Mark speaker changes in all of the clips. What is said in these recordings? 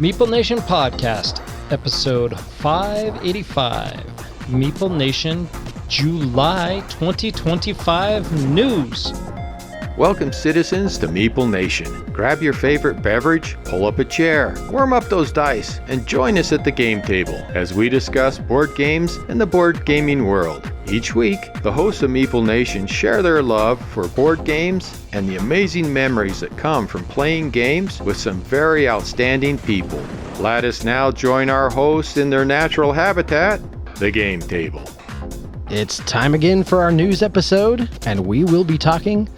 Speaker 1: Meeple Nation Podcast, episode 585. Meeple Nation, July 2025 news.
Speaker 2: Welcome, citizens, to Meeple Nation. Grab your favorite beverage, pull up a chair, warm up those dice, and join us at the game table as we discuss board games and the board gaming world. Each week, the hosts of Meeple Nation share their love for board games and the amazing memories that come from playing games with some very outstanding people. Let us now join our hosts in their natural habitat, the game table.
Speaker 3: It's time again for our news episode, and we will be talking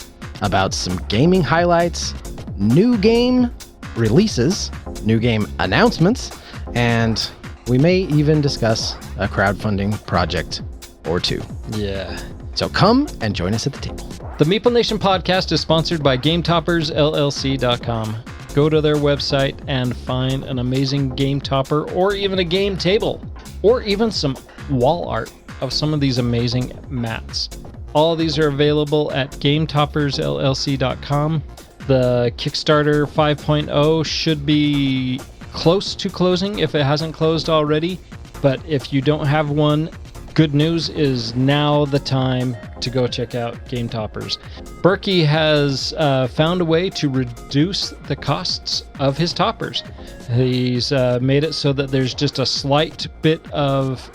Speaker 3: about some gaming highlights, new game releases, new game announcements, and we may even discuss a crowdfunding project or two.
Speaker 1: Yeah.
Speaker 3: So come and join us at the table.
Speaker 1: The Meeple Nation Podcast is sponsored by GameToppersLLC.com. Go to their website and find an amazing game topper or even a game table or even some wall art of some of these amazing mats. All of these are available at GameToppersLLC.com. The Kickstarter 5.0 should be close to closing if it hasn't closed already. But if you don't have one, good news is now the time to go check out Game Toppers. Berkey has found a way to reduce the costs of his toppers. He's made it so that there's just a slight bit of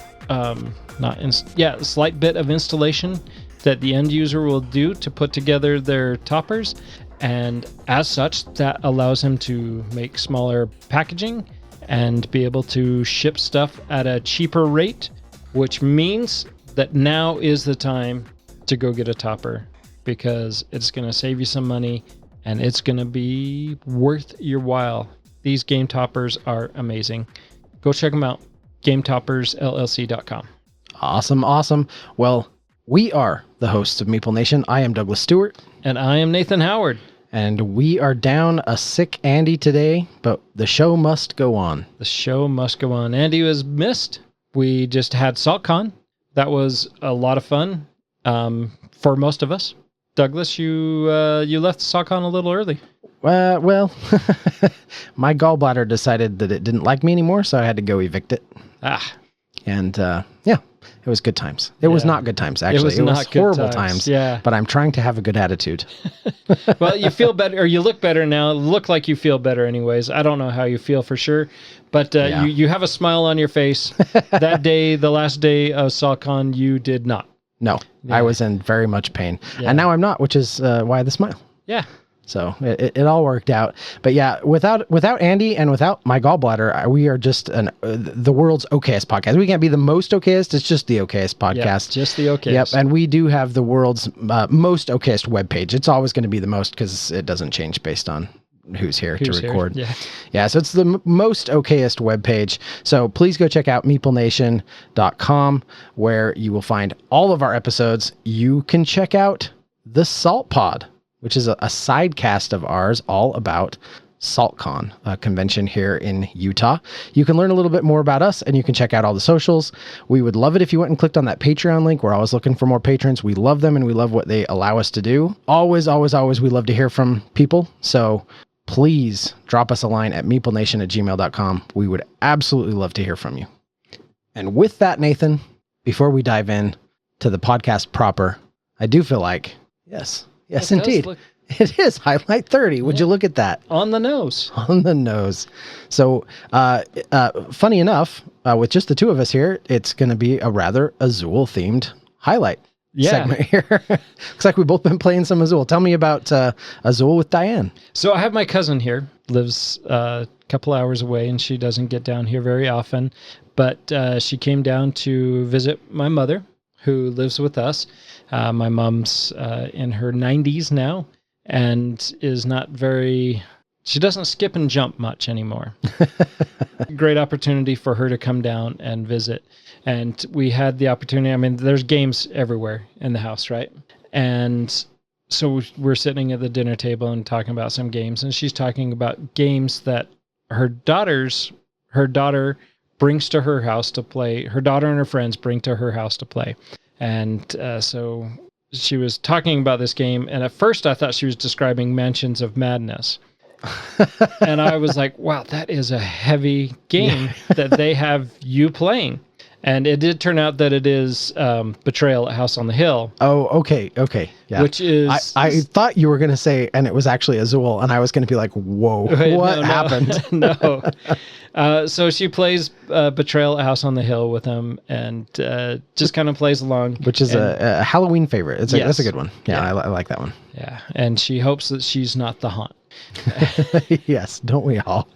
Speaker 1: slight bit of installation that the end user will do to put together their toppers, and as such that allows him to make smaller packaging and be able to ship stuff at a cheaper rate, which means that now is the time to go get a topper because it's going to save you some money and it's going to be worth your while. These game toppers are amazing. Go check them out. GameToppersLLC.com.
Speaker 3: Awesome. Well, we are the hosts of Meeple Nation. I am Douglas Stewart.
Speaker 1: And I am Nathan Howard.
Speaker 3: And we are down a sick Andy today, but the show must go on.
Speaker 1: The show must go on. Andy was missed. We just had SaltCON. That was a lot of fun for most of us. Douglas, you left SaltCON a little early.
Speaker 3: Well, my gallbladder decided that it didn't like me anymore, so I had to go evict it. And it was good times. It was not good times, actually. It was horrible times.
Speaker 1: Yeah.
Speaker 3: But I'm trying to have a good attitude.
Speaker 1: Well, you feel better, or you look better now. Look like you feel better anyways. I don't know how you feel for sure, but you have a smile on your face. That day, the last day of SaltCON, you did not.
Speaker 3: No, I was in very much pain.
Speaker 1: Yeah.
Speaker 3: And now I'm not, which is why the smile.
Speaker 1: Yeah.
Speaker 3: So it all worked out. But yeah, without Andy and without my gallbladder, we are just the world's okayest podcast. We can't be the most okayest. It's just the okayest podcast.
Speaker 1: Yeah, just the okayest.
Speaker 3: Yep. And we do have the world's most okayest webpage. It's always going to be the most because it doesn't change based on who's here to record. Yeah. So it's the most okayest webpage. So please go check out meeplenation.com where you will find all of our episodes. You can check out the SaltPOD, which is a sidecast of ours all about SaltCON, a convention here in Utah. You can learn a little bit more about us, and you can check out all the socials. We would love it if you went and clicked on that Patreon link. We're always looking for more patrons. We love them, and we love what they allow us to do. Always, we love to hear from people. So please drop us a line at meeplenation@gmail.com. We would absolutely love to hear from you. And with that, Nathan, before we dive in to the podcast proper, I do feel like, yes, indeed. It is Highlight 30. Would you look at that?
Speaker 1: On the nose.
Speaker 3: On the nose. So, funny enough, with just the two of us here, it's going to be a rather Azul-themed highlight segment here. Looks like we've both been playing some Azul. Tell me about Azul with Dianne.
Speaker 1: So I have my cousin here, lives a couple hours away, and she doesn't get down here very often. But she came down to visit my mother, who lives with us. My mom's in her 90s now and is not she doesn't skip and jump much anymore. Great opportunity for her to come down and visit. And we had the opportunity, there's games everywhere in the house, right? And so we're sitting at the dinner table and talking about some games, and she's talking about games that her daughter brings to her house to play. Her daughter and her friends bring to her house to play. And so she was talking about this game, and at first I thought she was describing Mansions of Madness. And I was like, wow, that is a heavy game that they have you playing. And it did turn out that it is Betrayal at House on the Hill.
Speaker 3: Oh, okay. Yeah.
Speaker 1: Which is...
Speaker 3: I thought you were going to say, and it was actually Azul, and I was going to be like, whoa, what happened?
Speaker 1: No. So she plays Betrayal at House on the Hill with him and just kind of plays along.
Speaker 3: Which is a Halloween favorite. That's a good one. Yeah. I like that one.
Speaker 1: Yeah. And she hopes that she's not the haunt.
Speaker 3: Yes, don't we all?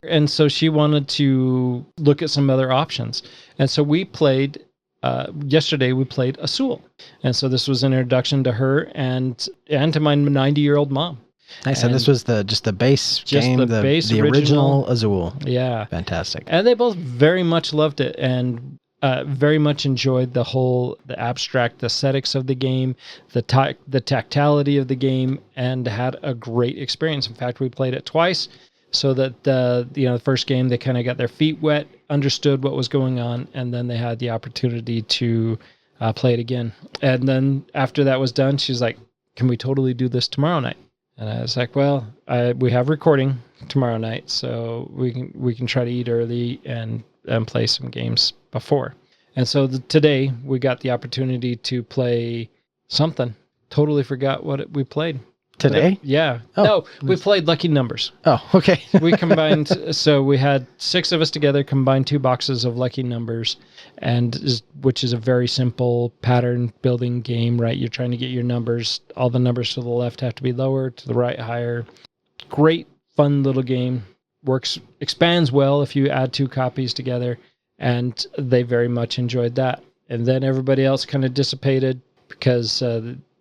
Speaker 1: And so she wanted to look at some other options. And so we played, yesterday we played Azul. And so this was an introduction to her and to my 90-year-old mom.
Speaker 3: Nice. And this was just the base game, the original Azul.
Speaker 1: Yeah.
Speaker 3: Fantastic.
Speaker 1: And they both very much loved it and very much enjoyed the abstract aesthetics of the game, the tactility of the game, and had a great experience. In fact, we played it twice so that the first game they kind of got their feet wet, understood what was going on, and then they had the opportunity to play it again. And then after that was done, she's like, "Can we totally do this tomorrow night?" And I was like, "Well, we have recording tomorrow night, so we can try to eat early and play some games before." And so today we got the opportunity to play something. Totally forgot what we played.
Speaker 3: Today?
Speaker 1: Yeah. Oh, no, we played Lucky Numbers.
Speaker 3: Oh, okay.
Speaker 1: We combined, so we had 6 of us together, combined 2 boxes of Lucky Numbers, which is a very simple pattern building game, right? You're trying to get your numbers, all the numbers to the left have to be lower, to the right higher. Great, fun little game. Expands well if you add 2 copies together, and they very much enjoyed that. And then everybody else kind of dissipated because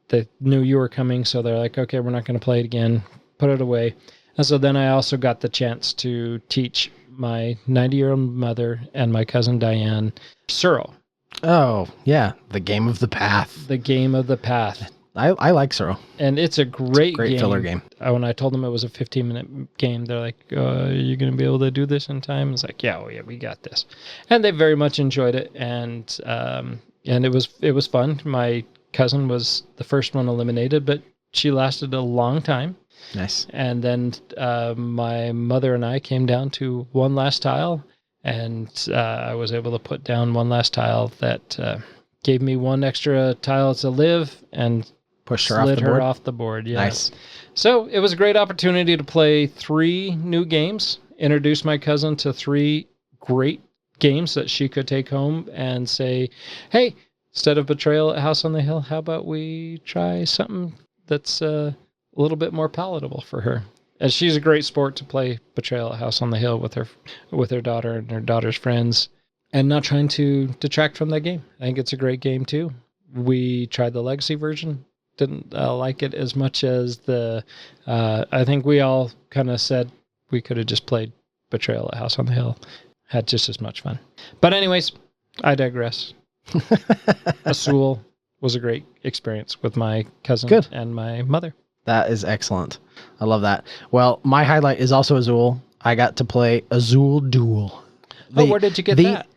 Speaker 1: they knew you were coming, so they're like, okay, we're not going to play it again, put it away. And so then I also got the chance to teach my 90-year-old mother and my cousin Dianne Tsuro.
Speaker 3: Oh, yeah, the game of the path.
Speaker 1: The game of the path.
Speaker 3: I like Tsuro.
Speaker 1: And it's a great game.
Speaker 3: Filler game.
Speaker 1: When I told them it was a 15-minute game, they're like, are you going to be able to do this in time? It's like, yeah, we got this. And they very much enjoyed it, and it was fun. My cousin was the first one eliminated, but she lasted a long time.
Speaker 3: Nice.
Speaker 1: And then my mother and I came down to one last tile, and I was able to put down one last tile that gave me 1 extra tile to live and
Speaker 3: pushed
Speaker 1: her off the board. Yeah.
Speaker 3: Nice.
Speaker 1: So it was a great opportunity to play 3 new games, introduce my cousin to 3 great games that she could take home and say, hey, instead of Betrayal at House on the Hill, how about we try something that's a little bit more palatable for her? And she's a great sport to play Betrayal at House on the Hill with her daughter and her daughter's friends, and not trying to detract from that game. I think it's a great game too. We tried the Legacy version, didn't like it as much as I think we all kind of said we could have just played Betrayal at House on the Hill, had just as much fun. But anyways, I digress. Azul was a great experience with my cousin and my mother.
Speaker 3: That is excellent. I love that. Well, my highlight is also Azul. I got to play Azul Duel.
Speaker 1: Where did you get that?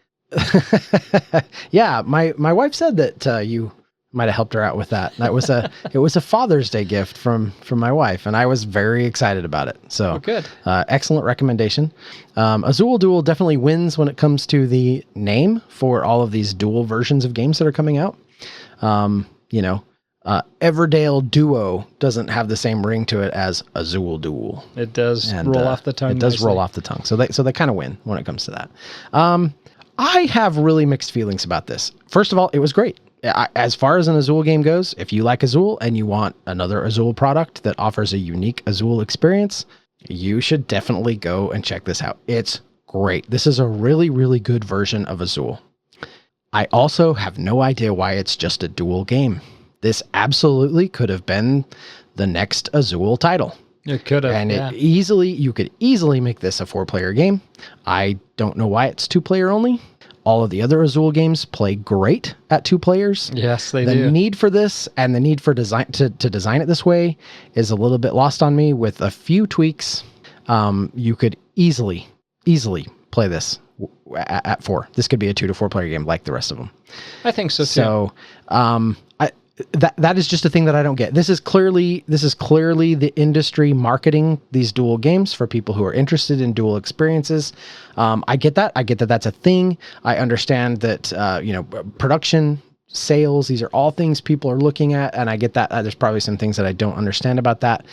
Speaker 3: Yeah, my wife said that you might have helped her out with that. That was it was a Father's Day gift from my wife, and I was very excited about it. So
Speaker 1: good.
Speaker 3: Excellent recommendation. Azul Duel definitely wins when it comes to the name for all of these dual versions of games that are coming out. Everdale Duo doesn't have the same ring to it as Azul Duel.
Speaker 1: It does roll off the tongue.
Speaker 3: It does roll off the tongue. So they kind of win when it comes to that. I have really mixed feelings about this. First of all, it was great. As far as an Azul game goes, if you like Azul and you want another Azul product that offers a unique Azul experience, you should definitely go and check this out. It's great. This is a really, really good version of Azul. I also have no idea why it's just a dual game. This absolutely could have been the next Azul title.
Speaker 1: It could have,
Speaker 3: and you could easily make this a 4-player game. I don't know why it's 2-player only. All of the other Azul games play great at 2 players.
Speaker 1: Yes, they do.
Speaker 3: The need for this and the need for design to design it this way is a little bit lost on me. With a few tweaks, you could easily play this at 4. This could be a 2 to 4 player game like the rest of them.
Speaker 1: I think so too.
Speaker 3: So, that is just a thing that I don't get. This is clearly the industry marketing these duel games for people who are interested in duel experiences. I get that. I get that that's a thing. I understand that production, sales, these are all things people are looking at, and I get that. There's probably some things that I don't understand about that.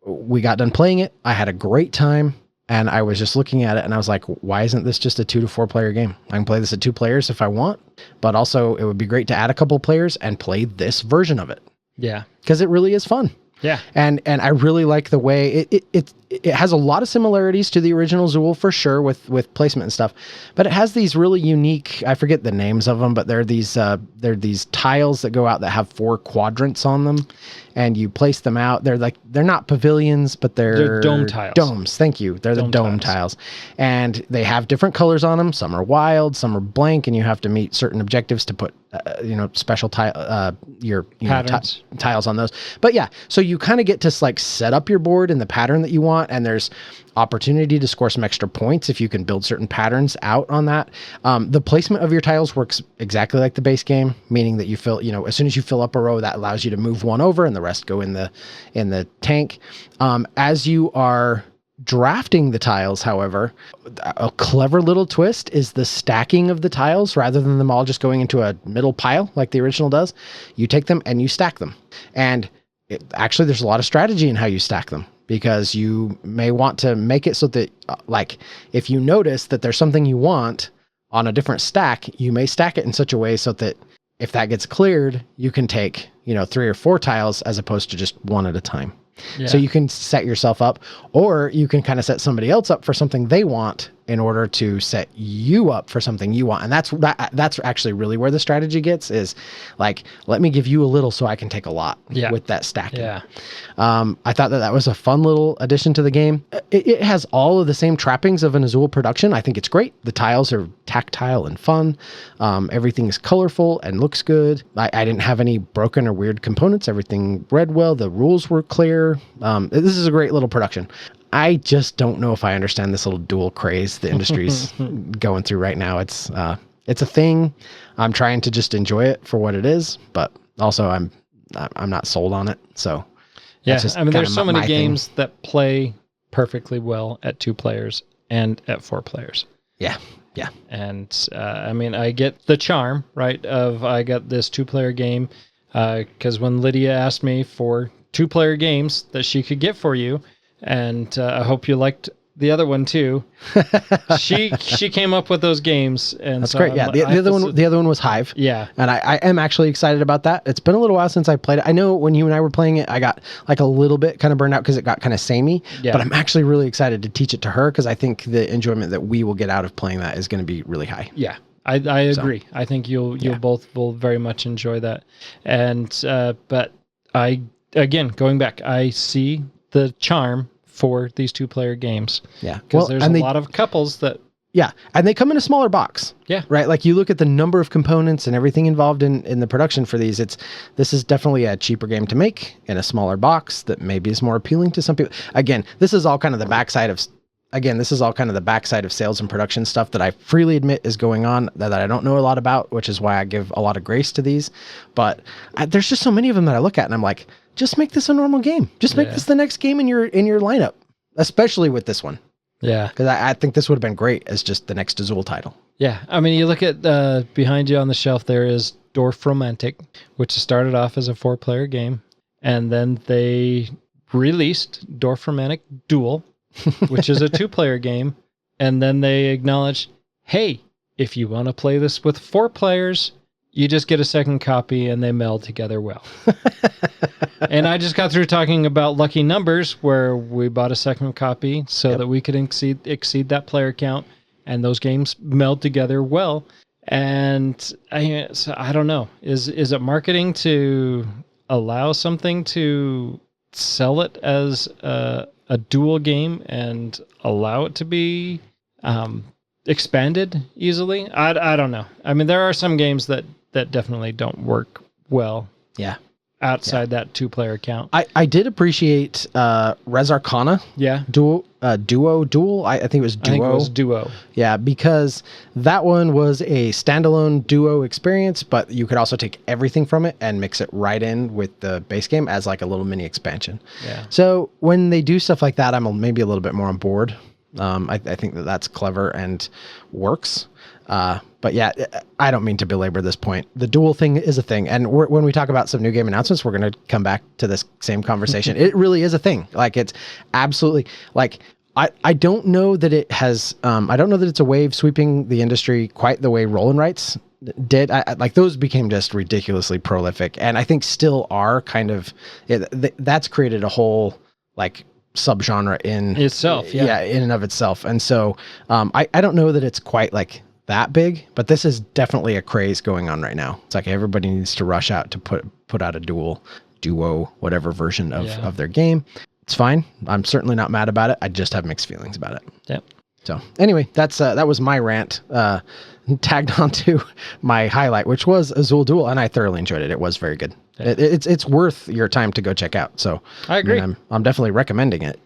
Speaker 3: We got done playing it. I had a great time. And I was just looking at it and I was like, why isn't this just a 2 to 4 player game? I can play this at 2 players if I want, but also it would be great to add a couple players and play this version of it.
Speaker 1: Yeah.
Speaker 3: Because it really is fun.
Speaker 1: Yeah.
Speaker 3: And I really like the way it has a lot of similarities to the original Zool for sure with placement and stuff, but it has these really unique, I forget the names of them, but they're these tiles that go out that have 4 quadrants on them, and you place them out. They're not pavilions, but they're
Speaker 1: dome tiles.
Speaker 3: Domes. Thank you. They're the dome tiles. And they have different colors on them. Some are wild, some are blank, and you have to meet certain objectives to put special tiles on those. But yeah, so you kind of get to like set up your board in the pattern that you want, and there's opportunity to score some extra points if you can build certain patterns out on that. The placement of your tiles works exactly like the base game, meaning that you fill, as soon as you fill up a row, that allows you to move one over and the rest go in the tank. As you are drafting the tiles, however, a clever little twist is the stacking of the tiles. Rather than them all just going into a middle pile like the original does, you take them and you stack them. And actually, there's a lot of strategy in how you stack them, because you may want to make it so that, if you notice that there's something you want on a different stack, you may stack it in such a way so that if that gets cleared, you can take, 3 or 4 tiles as opposed to just one at a time. Yeah. So you can set yourself up, or you can kind of set somebody else up for something they want in order to set you up for something you want. And that's actually really where the strategy gets, is like, let me give you a little so I can take a lot with that stacking. Yeah. I thought that was a fun little addition to the game. It has all of the same trappings of an Azul production. I think it's great. The tiles are tactile and fun. Everything is colorful and looks good. I didn't have any broken or weird components. Everything read well. The rules were clear. This is a great little production. I just don't know if I understand this little duel craze the industry's going through right now. It's a thing. I'm trying to just enjoy it for what it is, but also I'm not sold on it. So
Speaker 1: yeah, there's so many games that play perfectly well at 2 players and at 4 players.
Speaker 3: Yeah. Yeah.
Speaker 1: And I get the charm, right, of I got this 2-player game, because when Lydia asked me for 2-player games that she could get for you, and I hope you liked the other one too. She came up with those games, and
Speaker 3: that's great. Yeah, the other one was Hive.
Speaker 1: Yeah,
Speaker 3: and I am actually excited about that. It's been a little while since I played it. I know when you and I were playing it, I got like a little bit kind of burned out because it got kind of samey. Yeah. But I'm actually really excited to teach it to her, because I think the enjoyment that we will get out of playing that is going to be really high.
Speaker 1: Yeah. I agree. So, I think you'll both will very much enjoy that. And but going back, I see the charm for these 2-player games. Yeah. Because there's a lot of couples that...
Speaker 3: Yeah, and they come in a smaller box.
Speaker 1: Yeah.
Speaker 3: Right? Like, you look at the number of components and everything involved in the production for these, this is definitely a cheaper game to make in a smaller box that maybe is more appealing to some people. Again, this is all kind of the backside of sales and production stuff that I freely admit is going on that I don't know a lot about, which is why I give a lot of grace to these. But there's just so many of them that I look at and I'm like, just make this a normal game. Just make this the next game in your lineup, especially with this one.
Speaker 1: Yeah.
Speaker 3: Because I think this would have been great as just the next Azul title.
Speaker 1: Yeah. You look at behind you on the shelf, there is Dorfromantik, which started off as a 4-player game. And then they released Dorfromantik Duel, which is a 2-player game. And then they acknowledged, hey, if you want to play this with 4 players, you just get a second copy and they meld together well. And I just got through talking about Lucky Numbers, where we bought a second copy so that we could exceed that player count, and those games meld together well. And I don't know. Is it marketing to allow something to sell it as a dual game and allow it to be expanded easily? I don't know. There are some games that definitely don't work well.
Speaker 3: Yeah.
Speaker 1: outside that 2-player count.
Speaker 3: I did appreciate Res Arcana.
Speaker 1: Yeah.
Speaker 3: Duel. I think it was Duo.
Speaker 1: I think it was Duo.
Speaker 3: Yeah, because that one was a standalone Duo experience, but you could also take everything from it and mix it right in with the base game as like a little mini expansion.
Speaker 1: Yeah.
Speaker 3: So when they do stuff like that, I'm maybe a little bit more on board. I think that's clever and works. But yeah, I don't mean to belabor this point. The duel thing is a thing. And when we talk about some new game announcements, we're going to come back to this same conversation. It really is a thing. Like, it's absolutely like, I don't know that it has, I don't know that it's a wave sweeping the industry quite the way roll and writes did. Like, those became just ridiculously prolific, and I think still are kind of, that's created a whole like subgenre in
Speaker 1: itself. Yeah,
Speaker 3: in and of itself. And so I don't know that it's quite like that big, but this is definitely a craze going on right now. It's like everybody needs to rush out to put out a duo, whatever version of their game. It's fine. I'm certainly not mad about it. I just have mixed feelings about it.
Speaker 1: Yep.
Speaker 3: So anyway, that was my rant, tagged onto my highlight, which was Azul Duel, and I thoroughly enjoyed it. It was very good. Yeah. It's worth your time to go check out. So
Speaker 1: I agree.
Speaker 3: I'm definitely recommending it.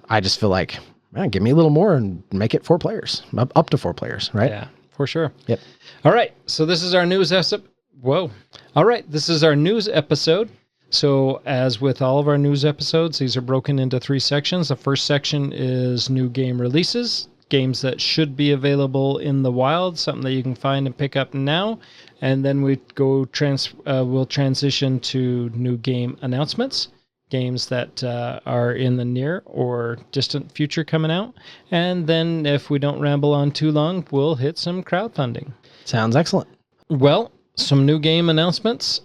Speaker 3: I just feel like, man, give me a little more and make it 4 players, up to 4 players, right?
Speaker 1: Yeah, for sure.
Speaker 3: Yep.
Speaker 1: All right. So this is our news episode. Whoa. All right. This is our news episode. So as with all of our news episodes, these are broken into 3 sections. The first section is new game releases, games that should be available in the wild, something that you can find and pick up now. And then we we'll transition to new game announcements, games that are in the near or distant future coming out. And then if we don't ramble on too long, we'll hit some crowdfunding.
Speaker 3: Sounds excellent.
Speaker 1: Well, some new game announcements.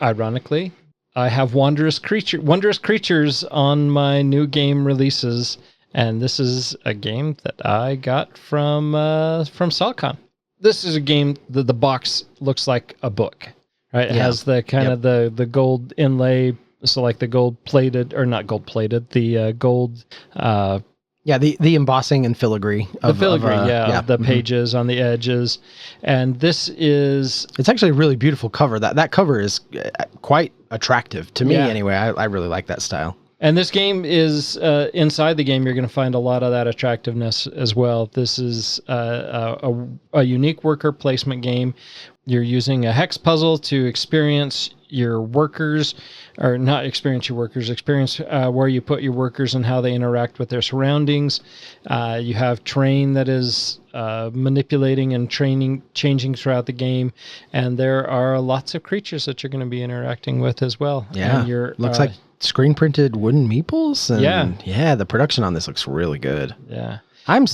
Speaker 1: Ironically, I have Wondrous Creatures on my new game releases, and this is a game that I got from SaltCON. This is a game that the box looks like a book, right? It has the kind of the gold inlay, so like the gold plated, or not gold plated, the gold.
Speaker 3: The embossing and filigree.
Speaker 1: The pages on the edges. And this is...
Speaker 3: It's actually a really beautiful cover. That cover is quite attractive to me anyway. I really like that style.
Speaker 1: And this game is, inside the game, you're going to find a lot of that attractiveness as well. This is a unique worker placement game. You're using a hex puzzle to experience your workers, or not experience your workers, experience where you put your workers and how they interact with their surroundings. You have terrain that is manipulating and changing throughout the game, and there are lots of creatures that you're going to be interacting with as well.
Speaker 3: Yeah,
Speaker 1: and
Speaker 3: looks like screen printed wooden meeples. And
Speaker 1: yeah,
Speaker 3: the production on this looks really good.
Speaker 1: Yeah,
Speaker 3: I'm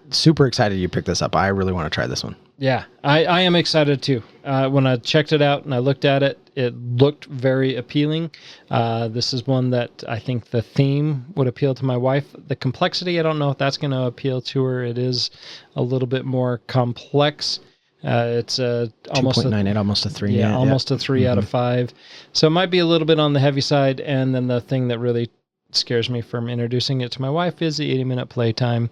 Speaker 3: super excited you picked this up. I really want to try this one.
Speaker 1: Yeah, I am excited too. When I checked it out and I looked at it, it looked very appealing. This is one that I think the theme would appeal to my wife. The complexity, I don't know if that's going to appeal to her. It is a little bit more complex. It's almost
Speaker 3: 2.98, almost a 3.
Speaker 1: Yeah, almost a 3 out of 5. So it might be a little bit on the heavy side. And then the thing that really scares me from introducing it to my wife is the 80-minute playtime.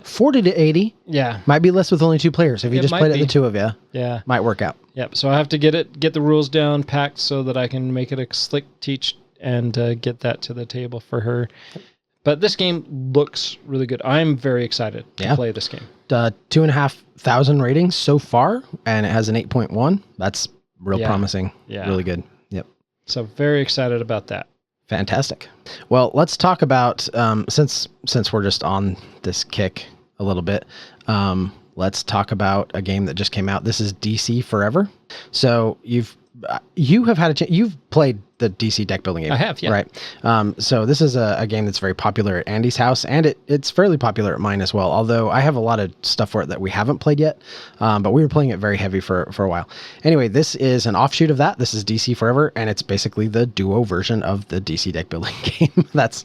Speaker 3: 40 to 80.
Speaker 1: Yeah.
Speaker 3: Might be less with only 2 players. If you just played it the 2 of you.
Speaker 1: Yeah.
Speaker 3: Might work out.
Speaker 1: Yep. So I have to get the rules down packed so that I can make it a slick teach and get that to the table for her. But this game looks really good. I'm very excited to play this game.
Speaker 3: 2,500 ratings so far, and it has an 8.1. That's real promising.
Speaker 1: Yeah.
Speaker 3: Really good. Yep.
Speaker 1: So very excited about that.
Speaker 3: Fantastic. Well, let's talk about, since we're just on this kick a little bit, let's talk about a game that just came out. This is DC Forever. So you have had you've played the DC deck building game.
Speaker 1: I have, yeah.
Speaker 3: Right. So this is a game that's very popular at Andy's house, and it's fairly popular at mine as well, although I have a lot of stuff for it that we haven't played yet, but we were playing it very heavy for a while. Anyway, this is an offshoot of that. This is DC Forever, and it's basically the duo version of the DC deck building game. That's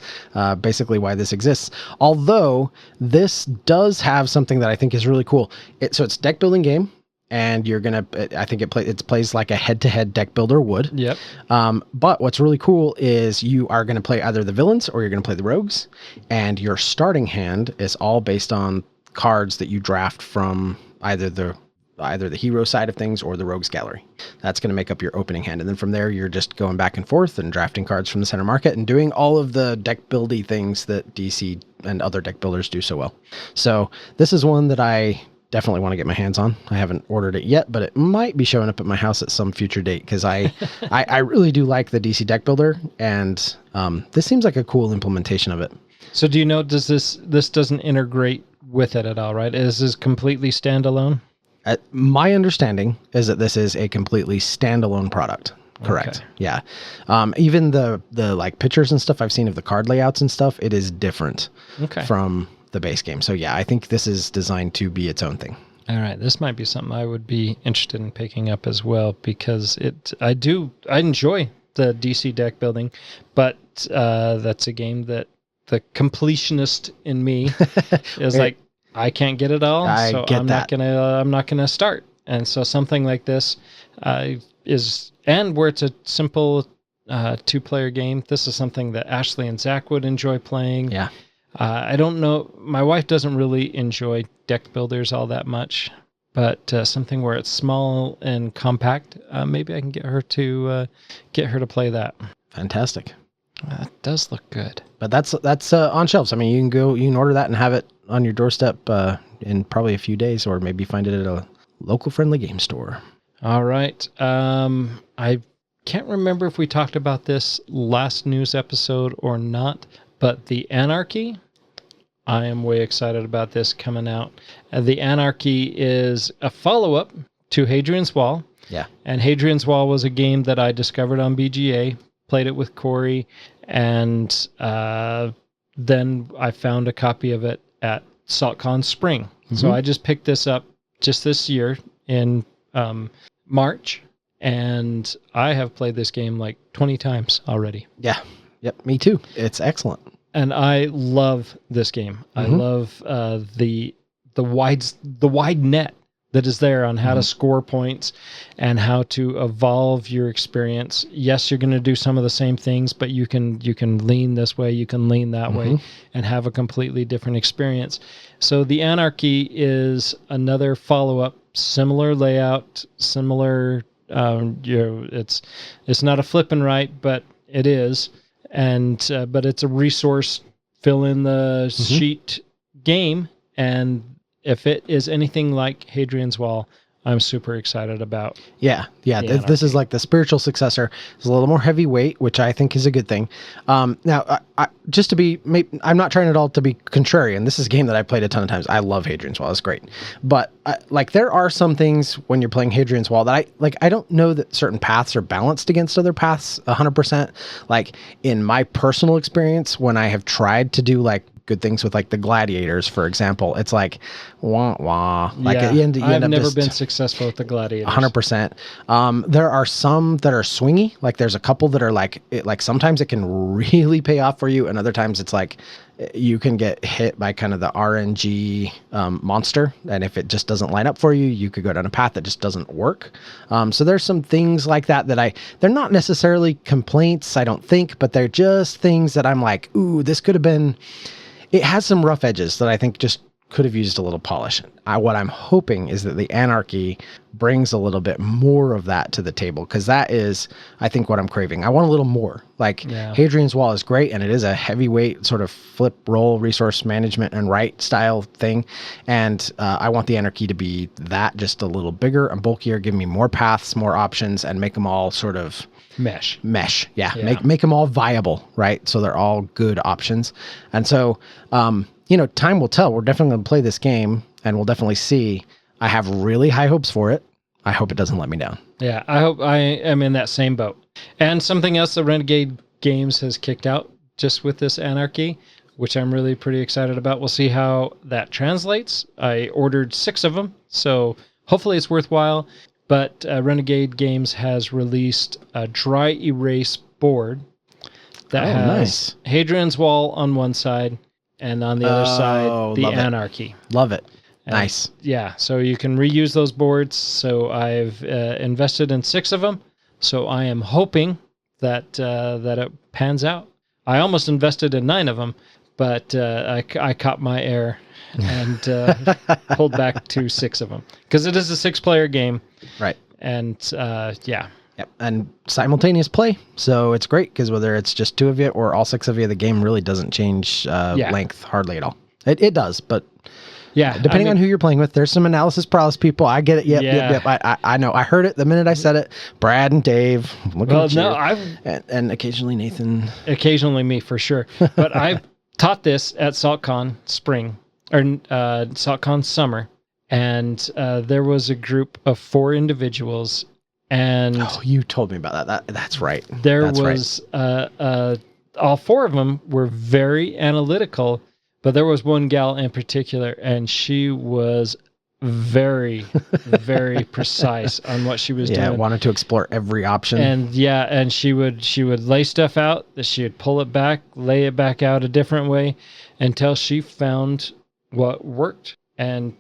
Speaker 3: basically why this exists. Although this does have something that I think is really cool. So it's deck building game. And you're gonna, I think it plays like a head-to-head deck builder would.
Speaker 1: Yep.
Speaker 3: But what's really cool is you are gonna play either the villains or you're gonna play the rogues, and your starting hand is all based on cards that you draft from either the either the hero side of things or the rogues gallery. That's going to make up your opening hand. And then from there, you're just going back and forth and drafting cards from the center market and doing all of the deck buildy things that DC and other deck builders do so well. So this is one that I definitely want to get my hands on. I haven't ordered it yet, but it might be showing up at my house at some future date because I really do like the DC deck builder, and this seems like a cool implementation of it.
Speaker 1: So do you know, does this doesn't integrate with it at all, right? Is this completely standalone?
Speaker 3: My understanding is that this is a completely standalone product. Correct. Okay. Yeah. Even the like pictures and stuff I've seen of the card layouts and stuff, it is different from the base game. So yeah, I think this is designed to be its own thing.
Speaker 1: All right. This might be something I would be interested in picking up as well, because I enjoy the DC deck building, but that's a game that the completionist in me is like, I can't get it all, so I'm not gonna start. And so something like this is, and where it's a simple 2-player game, this is something that Ashley and Zach would enjoy playing.
Speaker 3: Yeah.
Speaker 1: I don't know. My wife doesn't really enjoy deck builders all that much, but something where it's small and compact, maybe I can get her to play that.
Speaker 3: Fantastic.
Speaker 1: That does look good.
Speaker 3: But that's on shelves. I mean, you can order that and have it on your doorstep in probably a few days, or maybe find it at a local friendly game store.
Speaker 1: All right. I can't remember if we talked about this last news episode or not, but the Anarchy, I am way excited about this coming out. The Anarchy is a follow-up to Hadrian's Wall.
Speaker 3: Yeah. And
Speaker 1: Hadrian's Wall was a game that I discovered on BGA, played it with Corey, and then I found a copy of it at SaltCON Spring. Mm-hmm. So I just picked this up just this year in March, and I have played this game like 20 times already.
Speaker 3: Yeah. Yep, me too. It's excellent.
Speaker 1: And I love this game. Mm-hmm. I love the wide net that is there on how to score points and how to evolve your experience. Yes, you're going to do some of the same things, but you can lean this way, you can lean that way, and have a completely different experience. So the Anarchy is another follow-up, similar layout, similar. It's not a flip and write, but it is. And but it's a resource fill in the sheet game, and if it is anything like Hadrian's Wall, I'm super excited about.
Speaker 3: Yeah. This is like the spiritual successor. It's a little more heavyweight, which I think is a good thing. Now, I'm not trying at all to be contrarian. This is a game that I played a ton of times. I love Hadrian's Wall. It's great. But there are some things when you're playing Hadrian's Wall that I don't know that certain paths are balanced against other paths 100%. Like in my personal experience, when I have tried to do like good things with like the gladiators, for example, it's like wah wah. Like
Speaker 1: I've never been successful with the gladiators.
Speaker 3: 100%. There are some that are swingy. Like there's a couple that are like sometimes it can really pay off for you, and other times it's like you can get hit by kind of the RNG monster, and if it just doesn't line up for you, you could go down a path that just doesn't work. So there's some things like that they're not necessarily complaints, I don't think, but they're just things that I'm like, ooh, this could have been. It has some rough edges that I think just could have used a little polish. What I'm hoping is that the Anarchy brings a little bit more of that to the table, because that is, I think, what I'm craving. I want a little more. Hadrian's Wall is great, and it is a heavyweight sort of flip roll resource management and write style thing, and I want the Anarchy to be that, just a little bigger and bulkier, give me more paths, more options, and make them all sort of
Speaker 1: mesh.
Speaker 3: Yeah. Make them all viable, right? So they're all good options. And so time will tell. We're definitely going to play this game, and we'll definitely see. I have really high hopes for it. I hope it doesn't let me down.
Speaker 1: Yeah, I hope I am in that same boat. And something else that Renegade Games has kicked out just with this Anarchy, which I'm really pretty excited about. We'll see how that translates. I ordered 6 of them, so hopefully it's worthwhile. But Renegade Games has released a dry erase board that has Hadrian's Wall on one side, and on the other side, the Anarchy.
Speaker 3: Love it.
Speaker 1: And
Speaker 3: nice.
Speaker 1: Yeah, so you can reuse those boards. So I've invested in 6 of them. So I am hoping that it pans out. I almost invested in 9 of them, but I caught my air and pulled back to 6 of them because it is a 6-player game.
Speaker 3: Right.
Speaker 1: And yeah.
Speaker 3: Yep. And simultaneous play. So it's great because whether it's just 2 of you or all 6 of you, the game really doesn't change length hardly at all. It does, but
Speaker 1: yeah,
Speaker 3: depending on who you're playing with, there's some analysis paralysis people. I get it. Yep. I know. I heard it the minute I said it. Brad and Dave. And occasionally Nathan.
Speaker 1: Occasionally me for sure. But I taught this at SaltCON spring or SaltCON summer, and there was a group of 4 individuals, and
Speaker 3: you told me about that. That's right.
Speaker 1: That's was right. All 4 of them were very analytical. But there was one gal in particular, and she was very, very precise on what she was doing.
Speaker 3: Yeah, wanted to explore every option.
Speaker 1: And she would lay stuff out, she would pull it back, lay it back out a different way until she found what worked. And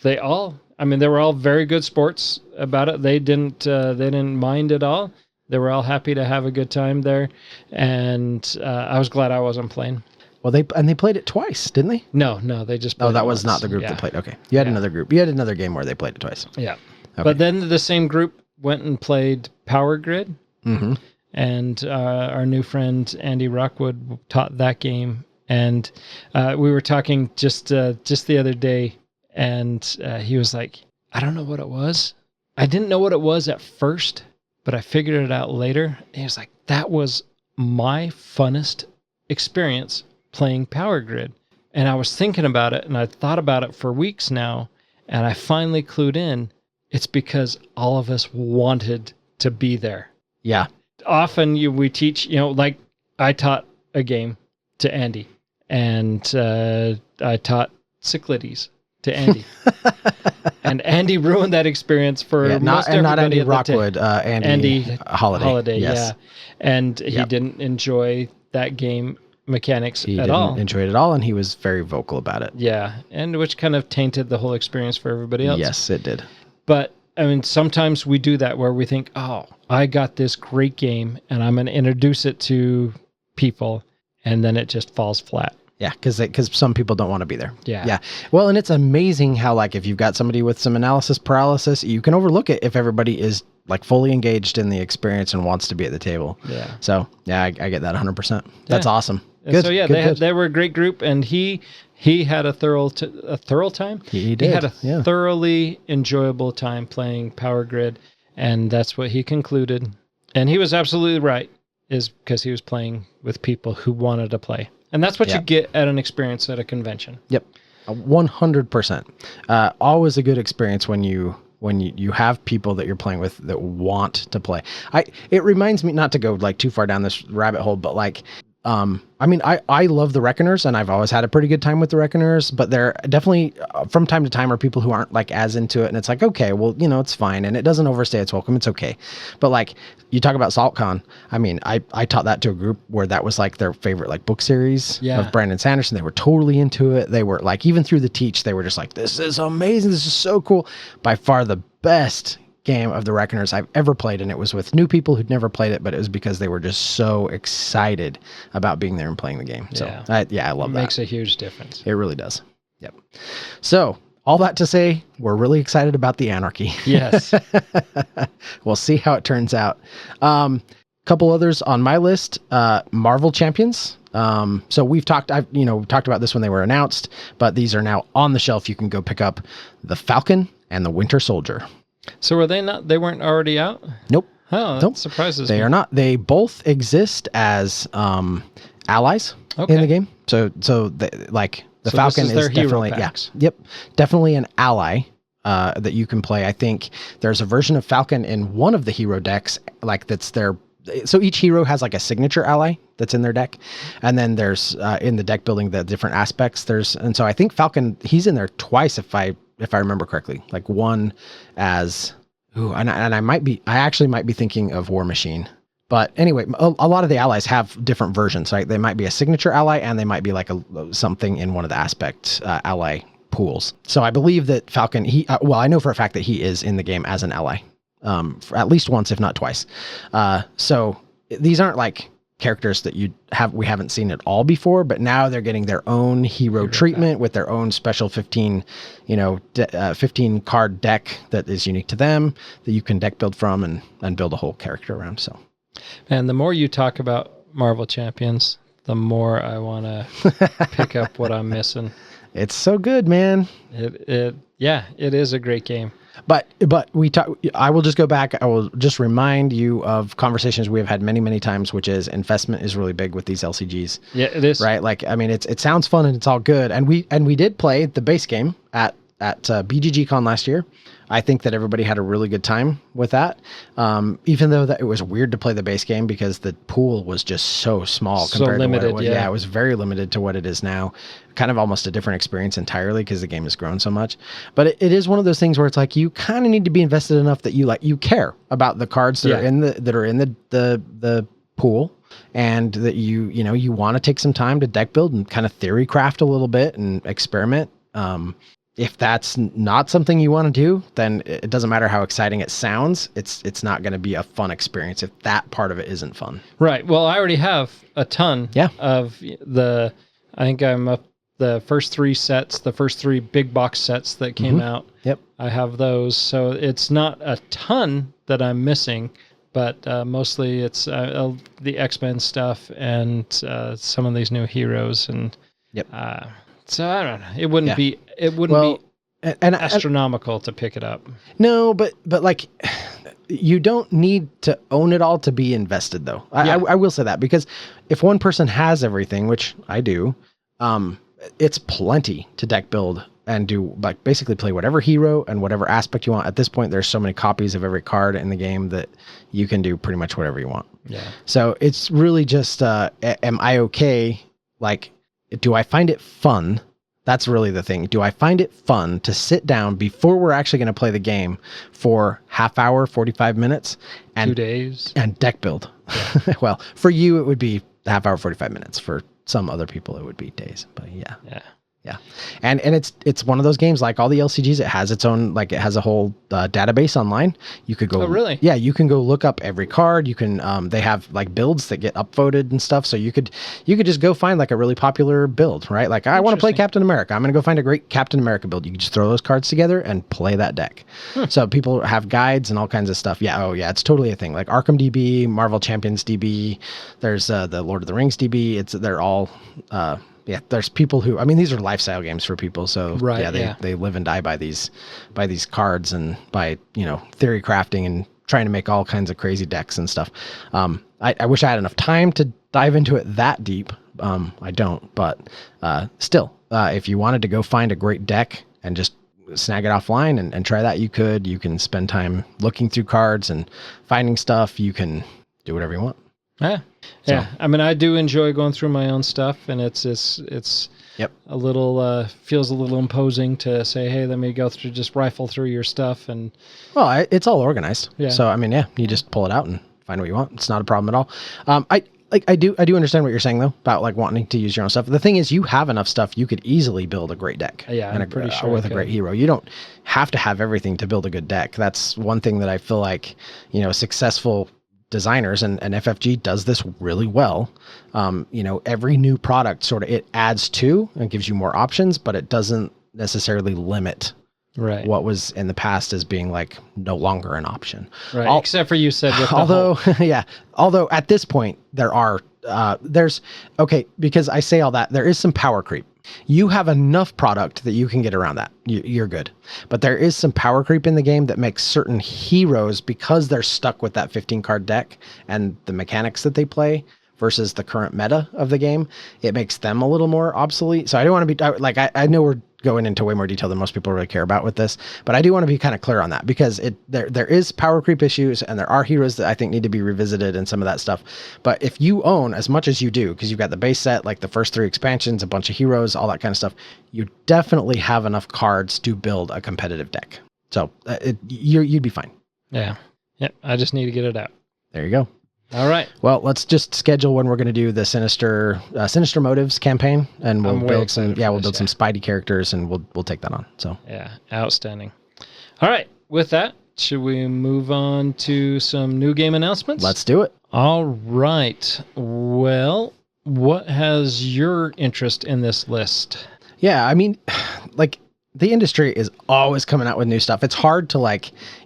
Speaker 1: they were all very good sports about it. They didn't mind at all. They were all happy to have a good time there, and I was glad I wasn't playing.
Speaker 3: Well, they played it twice, didn't they?
Speaker 1: No, they just played
Speaker 3: that was not the group that played. Okay. You had another group. You had another game where they played it twice.
Speaker 1: Yeah. Okay. But then the same group went and played Power Grid. Mm-hmm. And our new friend Andy Rockwood taught that game. And we were talking just the other day, and he was like, I don't know what it was. I didn't know what it was at first, but I figured it out later. And he was like, that was my funnest experience playing Power Grid. And I was thinking about it, and I thought about it for weeks now, and I finally clued in. It's because all of us wanted to be there.
Speaker 3: Yeah.
Speaker 1: Often we teach, like I taught a game to Andy, and I taught Cyclades to Andy. And Andy ruined that experience for most everybody.
Speaker 3: Not Andy Rockwood, Andy Holiday. Yes.
Speaker 1: Yeah. And he didn't enjoy that game mechanics
Speaker 3: he
Speaker 1: at all.
Speaker 3: He didn't enjoy it at all, and he was very vocal about it.
Speaker 1: Yeah, and which kind of tainted the whole experience for everybody else.
Speaker 3: Yes, it did.
Speaker 1: But, sometimes we do that where we think, oh, I got this great game, and I'm going to introduce it to people, and then it just falls flat.
Speaker 3: Yeah, because some people don't want to be there.
Speaker 1: Yeah.
Speaker 3: Well, and it's amazing how, like, if you've got somebody with some analysis paralysis, you can overlook it if everybody is like fully engaged in the experience and wants to be at the table. Yeah. So I get that 100%. That's awesome.
Speaker 1: Good. So they were a great group, and he had a thorough time.
Speaker 3: He did.
Speaker 1: He had a thoroughly enjoyable time playing Power Grid, and that's what he concluded. And he was absolutely right, is because he was playing with people who wanted to play. And that's what you get at an experience at a convention.
Speaker 3: Yep. 100%. Always a good experience when you have people that you're playing with that want to play. It reminds me, not to go like too far down this rabbit hole, but like, I love the Reckoners, and I've always had a pretty good time with the Reckoners, but there definitely from time to time are people who aren't like as into it, and it's like, okay, well, it's fine, and it doesn't overstay its welcome. It's okay. But like you talk about SaltCON, I taught that to a group where that was like their favorite like book series of Brandon Sanderson. They were totally into it. They were like, even through the teach, they were just like, this is amazing. This is so cool. By far the best game of the Reckoners I've ever played, and it was with new people who'd never played it, but it was because they were just so excited about being there and playing the game. So I love that.
Speaker 1: It makes a huge difference.
Speaker 3: It really does. Yep. So all that to say, we're really excited about the Anarchy.
Speaker 1: Yes.
Speaker 3: We'll see how it turns out. Couple others on my list, Marvel Champions. So we've talked about this when they were announced, but these are now on the shelf. You can go pick up the Falcon and the Winter Soldier.
Speaker 1: So were they not? They weren't already out?
Speaker 3: Nope.
Speaker 1: Oh, that surprises me.
Speaker 3: They are not. They both exist as allies in the game. So the Falcon is definitely definitely an ally that you can play. I think there's a version of Falcon in one of the hero decks, like that's their. So each hero has like a signature ally that's in their deck, and then there's in the deck building the different aspects. And so I think Falcon, he's in there twice if I remember correctly. Like one as and I actually might be thinking of War Machine. But anyway, a lot of the allies have different versions. Right? They might be a signature ally, and they might be like something in one of the aspect ally pools. So I believe that Falcon, I know for a fact that he is in the game as an ally. At least once, if not twice. So these aren't like characters that we haven't seen at all before, but now they're getting their own hero treatment with their own special 15 card deck that is unique to them that you can deck build from and build a whole character around. So,
Speaker 1: and the more you talk about Marvel Champions, the more I want to pick up what I'm missing.
Speaker 3: It's so good, man.
Speaker 1: It is a great game.
Speaker 3: But I will just go back. I will just remind you of conversations we have had many, many times, which is investment is really big with these LCGs.
Speaker 1: Yeah, it is.
Speaker 3: Right? Like, I mean, it sounds fun and it's all good. And we did play the base game at BGG-Con last year. I think that everybody had a really good time with that. Even though that it was weird to play the base game because the pool was just so small compared to what it was. Yeah, it was very limited to what it is now. Kind of almost a different experience entirely because the game has grown so much. But it is one of those things where it's like you kind of need to be invested enough that you care about the cards that are in the pool, and that you want to take some time to deck build and kind of theory craft a little bit and experiment. If that's not something you want to do, then it doesn't matter how exciting it sounds. It's not going to be a fun experience if that part of it isn't fun.
Speaker 1: Right. Well, I already have a ton of I think I'm up the first 3 sets, the first 3 big box sets that came out.
Speaker 3: Yep.
Speaker 1: I have those. So it's not a ton that I'm missing, but mostly it's the X-Men stuff and some of these new heroes. And so I don't know. It wouldn't be astronomical to pick it up.
Speaker 3: No, but like you don't need to own it all to be invested though. I will say that, because if one person has everything, which I do, it's plenty to deck build and do, like, basically play whatever hero and whatever aspect you want. At this point, there's so many copies of every card in the game that you can do pretty much whatever you want.
Speaker 1: Yeah.
Speaker 3: So it's really just, am I okay? Like, do I find it fun? That's really the thing. Do I find it fun to sit down before we're actually going to play the game for half hour, 45 minutes, and
Speaker 1: 2 days
Speaker 3: and deck build? Yeah. Well, for you, it would be half hour, 45 minutes. For some other people, it would be days. But yeah. And it's one of those games, like all the LCGs, it has its own, like, it has a whole database online. You could go.
Speaker 1: Oh, really?
Speaker 3: Yeah, you can go look up every card. You can they have like builds that get upvoted and stuff. So you could just go find like a really popular build, right? Like, I want to play Captain America. I'm going to go find a great Captain America build. You can just throw those cards together and play that deck. So people have guides and all kinds of stuff. Yeah. Oh yeah, it's totally a thing. Like Arkham DB, Marvel Champions DB. There's the Lord of the Rings DB. They're all. There's people who, I mean, these are lifestyle games for people. So they live and die by these cards and by, theory crafting and trying to make all kinds of crazy decks and stuff. I wish I had enough time to dive into it that deep. I don't, but still, if you wanted to go find a great deck and just snag it offline and try that, you can spend time looking through cards and finding stuff. You can do whatever you want.
Speaker 1: Yeah. Yeah. I mean, I do enjoy going through my own stuff, and it's a little, feels a little imposing to say, hey, let me go through, just rifle through your stuff. And
Speaker 3: well, it's all organized.
Speaker 1: Yeah.
Speaker 3: So, I mean, you just pull it out and find what you want. It's not a problem at all. I do understand what you're saying though, about like wanting to use your own stuff. The thing is, you have enough stuff, you could easily build a great deck.
Speaker 1: Yeah. I'm pretty sure
Speaker 3: with a great hero. You don't have to have everything to build a good deck. That's one thing that I feel like, successful designers and FFG does this really well. Every new product sort of, it adds to and gives you more options, but it doesn't necessarily limit what was in the past as being like no longer an option.
Speaker 1: Right. Except for, you said, with
Speaker 3: although at this point because I say all that, there is some power creep. You have enough product that you can get around that. You're good. But there is some power creep in the game that makes certain heroes, because they're stuck with that 15 card deck and the mechanics that they play versus the current meta of the game, it makes them a little more obsolete. So I don't want to be like, I know we're going into way more detail than most people really care about with this, but I do want to be kind of clear on that, because there is power creep issues, and there are heroes that I think need to be revisited and some of that stuff. But if you own as much as you do, because you've got the base set, like the first 3 expansions, a bunch of heroes, all that kind of stuff, you definitely have enough cards to build a competitive deck. So you'd be fine.
Speaker 1: Yeah. I just need to get it out.
Speaker 3: There you go.
Speaker 1: All right.
Speaker 3: Well, let's just schedule when we're going to do the Sinister Motives campaign, and we'll build some Spidey characters, and we'll take that on. So
Speaker 1: yeah, outstanding. All right. With that, should we move on to some new game announcements?
Speaker 3: Let's do it.
Speaker 1: All right. Well, what has your interest in this list?
Speaker 3: Yeah, I mean, like, the industry is always coming out with new stuff. It's hard to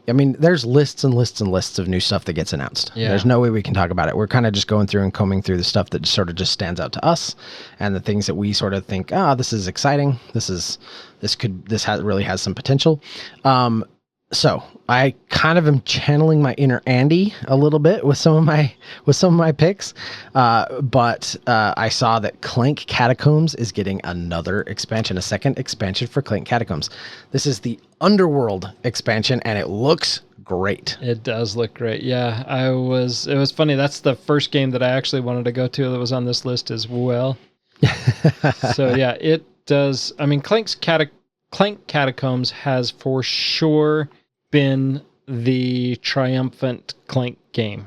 Speaker 3: there's lists and lists and lists of new stuff that gets announced. Yeah. There's no way we can talk about it. We're kind of just going through and combing through the stuff that sort of just stands out to us, and the things that we sort of think, this is exciting. This really has some potential. So I kind of am channeling my inner Andy a little bit with some of my picks, but I saw that Clank Catacombs is getting another expansion, a second expansion for Clank Catacombs. This is the Underworld expansion, and it looks great.
Speaker 1: It does look great. Yeah, it was funny. That's the first game that I actually wanted to go to that was on this list as well. So yeah, it does. I mean, Clank Catacombs has for sure been the triumphant Clank game.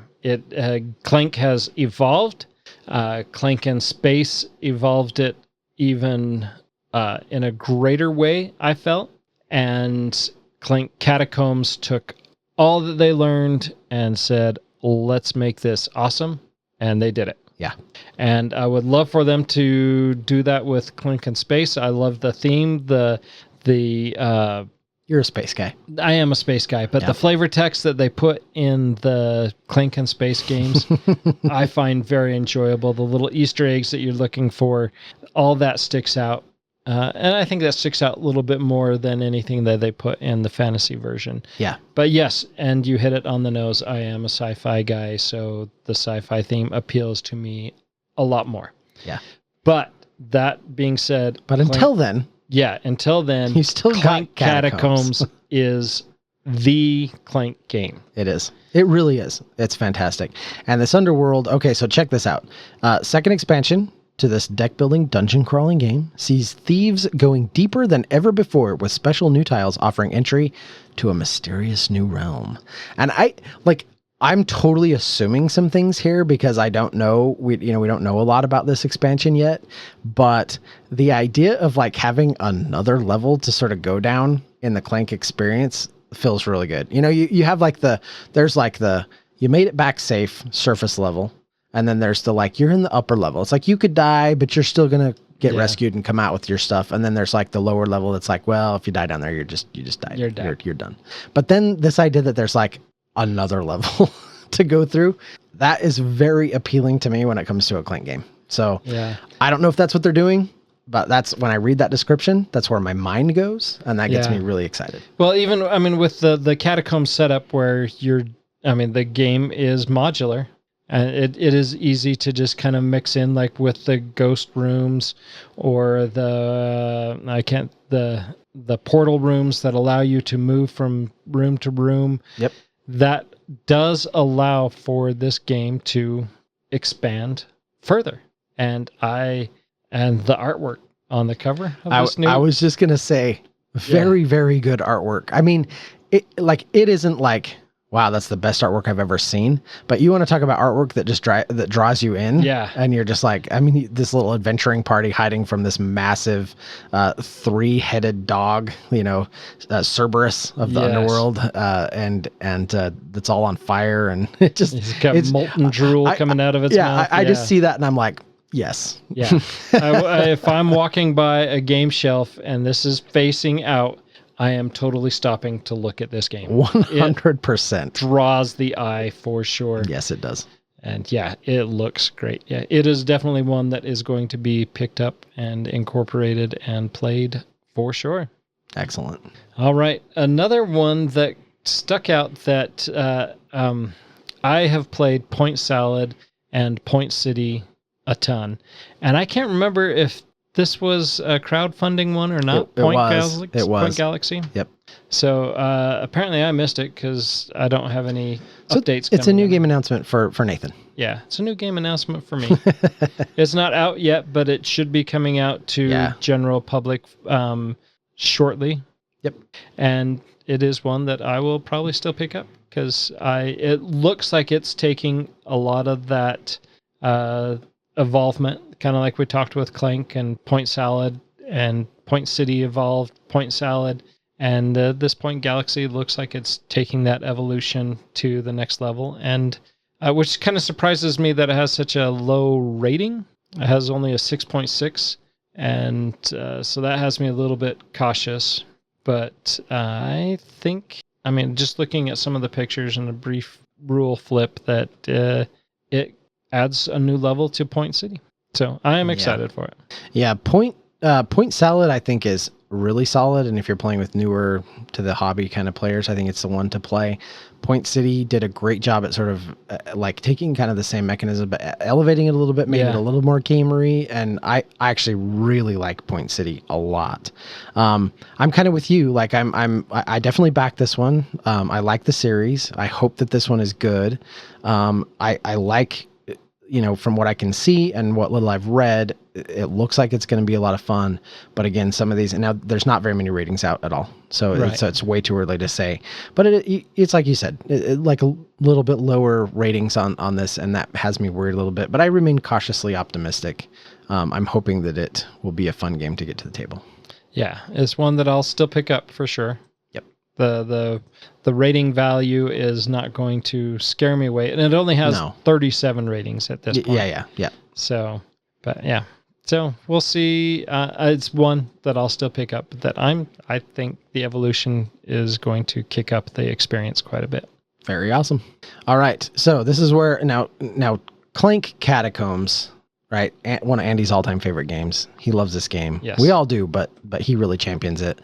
Speaker 1: Clank has evolved. Clank in Space evolved it even in a greater way, I felt. And Clank Catacombs took all that they learned and said, let's make this awesome. And they did it.
Speaker 3: Yeah.
Speaker 1: And I would love for them to do that with Clank in Space. I love the theme,
Speaker 3: You're a space guy.
Speaker 1: I am a space guy, but the flavor text that they put in the Clank and Space games, I find very enjoyable. The little Easter eggs that you're looking for, all that sticks out. And I think that sticks out a little bit more than anything that they put in the fantasy version.
Speaker 3: Yeah.
Speaker 1: But yes, and you hit it on the nose. I am a sci-fi guy, so the sci-fi theme appeals to me a lot more.
Speaker 3: Yeah.
Speaker 1: But that being said...
Speaker 3: until then...
Speaker 1: Yeah, until then,
Speaker 3: you still
Speaker 1: Clank
Speaker 3: got Catacombs
Speaker 1: is the Clank game.
Speaker 3: It is. It really is. It's fantastic. And this Underworld, okay, so check this out. Second expansion to this deck-building, dungeon-crawling game sees thieves going deeper than ever before with special new tiles offering entry to a mysterious new realm. And I'm totally assuming some things here because I don't know. We don't know a lot about this expansion yet, but the idea of having another level to sort of go down in the Clank experience feels really good. You have you made it back safe surface level, and then there's you're in the upper level. It's you could die, but you're still gonna get rescued and come out with your stuff. And then there's the lower level that's well, if you die down there, you just died.
Speaker 1: You're done.
Speaker 3: You're done. But then this idea that there's another level to go through, that is very appealing to me when it comes to a Clank game. So yeah, I don't know if that's what they're doing, but that's when I read that description, that's where my mind goes, and that gets me really excited.
Speaker 1: Well, even with the Catacomb setup where the game is modular, and it is easy to just kind of mix in with the ghost rooms or the portal rooms that allow you to move from room to room.
Speaker 3: Yep.
Speaker 1: That does allow for this game to expand further. And the artwork on the cover of this new...
Speaker 3: I was just going to say, very, very good artwork. I mean, it isn't wow, that's the best artwork I've ever seen. But you want to talk about artwork that just that draws you in.
Speaker 1: Yeah.
Speaker 3: And you're just this little adventuring party hiding from this massive 3-headed dog, Cerberus of the Underworld. And that's all on fire. And
Speaker 1: it's got molten drool coming out of its mouth.
Speaker 3: I just see that and I'm like, yes.
Speaker 1: Yeah. If I'm walking by a game shelf and this is facing out, I am totally stopping to look at this game.
Speaker 3: 100%.
Speaker 1: It draws the eye for sure.
Speaker 3: Yes, it does.
Speaker 1: And yeah, it looks great. Yeah, it is definitely one that is going to be picked up and incorporated and played for sure.
Speaker 3: Excellent.
Speaker 1: All right. Another one that stuck out that I have played Point Salad and Point City a ton. And I can't remember if this was a crowdfunding one or not.
Speaker 3: It was.
Speaker 1: Point Galaxy.
Speaker 3: Yep.
Speaker 1: So apparently I missed it because I don't have any updates.
Speaker 3: It's a new game announcement for Nathan.
Speaker 1: Yeah, it's a new game announcement for me. It's not out yet, but it should be coming out to general public shortly.
Speaker 3: Yep.
Speaker 1: And it is one that I will probably still pick up because it looks like it's taking a lot of that evolvement, kind of like we talked with Clank and Point Salad, and Point City evolved Point Salad, And at this point, Galaxy looks like it's taking that evolution to the next level, and which kind of surprises me that it has such a low rating. It has only a 6.6, and so that has me a little bit cautious. But I think, just looking at some of the pictures and a brief rule flip, that it adds a new level to Point City. So I am excited for it.
Speaker 3: Yeah, Point Salad, I think, is really solid, and if you're playing with newer to the hobby kind of players, I think it's the one to play. Point City did a great job at sort of like taking kind of the same mechanism but elevating it a little bit, made it a little more gamery, and I actually really like Point City a lot. I'm kind of with you, like I definitely back this one. I like the series. I hope that this one is good. I like, from what I can see and what little I've read, it looks like it's going to be a lot of fun. But again, some of these, and now there's not very many ratings out at all. So, it's way too early to say. But it's like you said, like a little bit lower ratings on this, and that has me worried a little bit. But I remain cautiously optimistic. I'm hoping that it will be a fun game to get to the table.
Speaker 1: Yeah, it's one that I'll still pick up for sure.
Speaker 3: Yep.
Speaker 1: The rating value is not going to scare me away, and it only has 37 ratings at this point.
Speaker 3: Yeah.
Speaker 1: So, but yeah. So we'll see. It's one that I'll still pick up. That I think the evolution is going to kick up the experience quite a bit.
Speaker 3: Very awesome. All right. So this is where now Clank Catacombs, right? One of Andy's all-time favorite games. He loves this game.
Speaker 1: Yes.
Speaker 3: We all do, but he really champions it.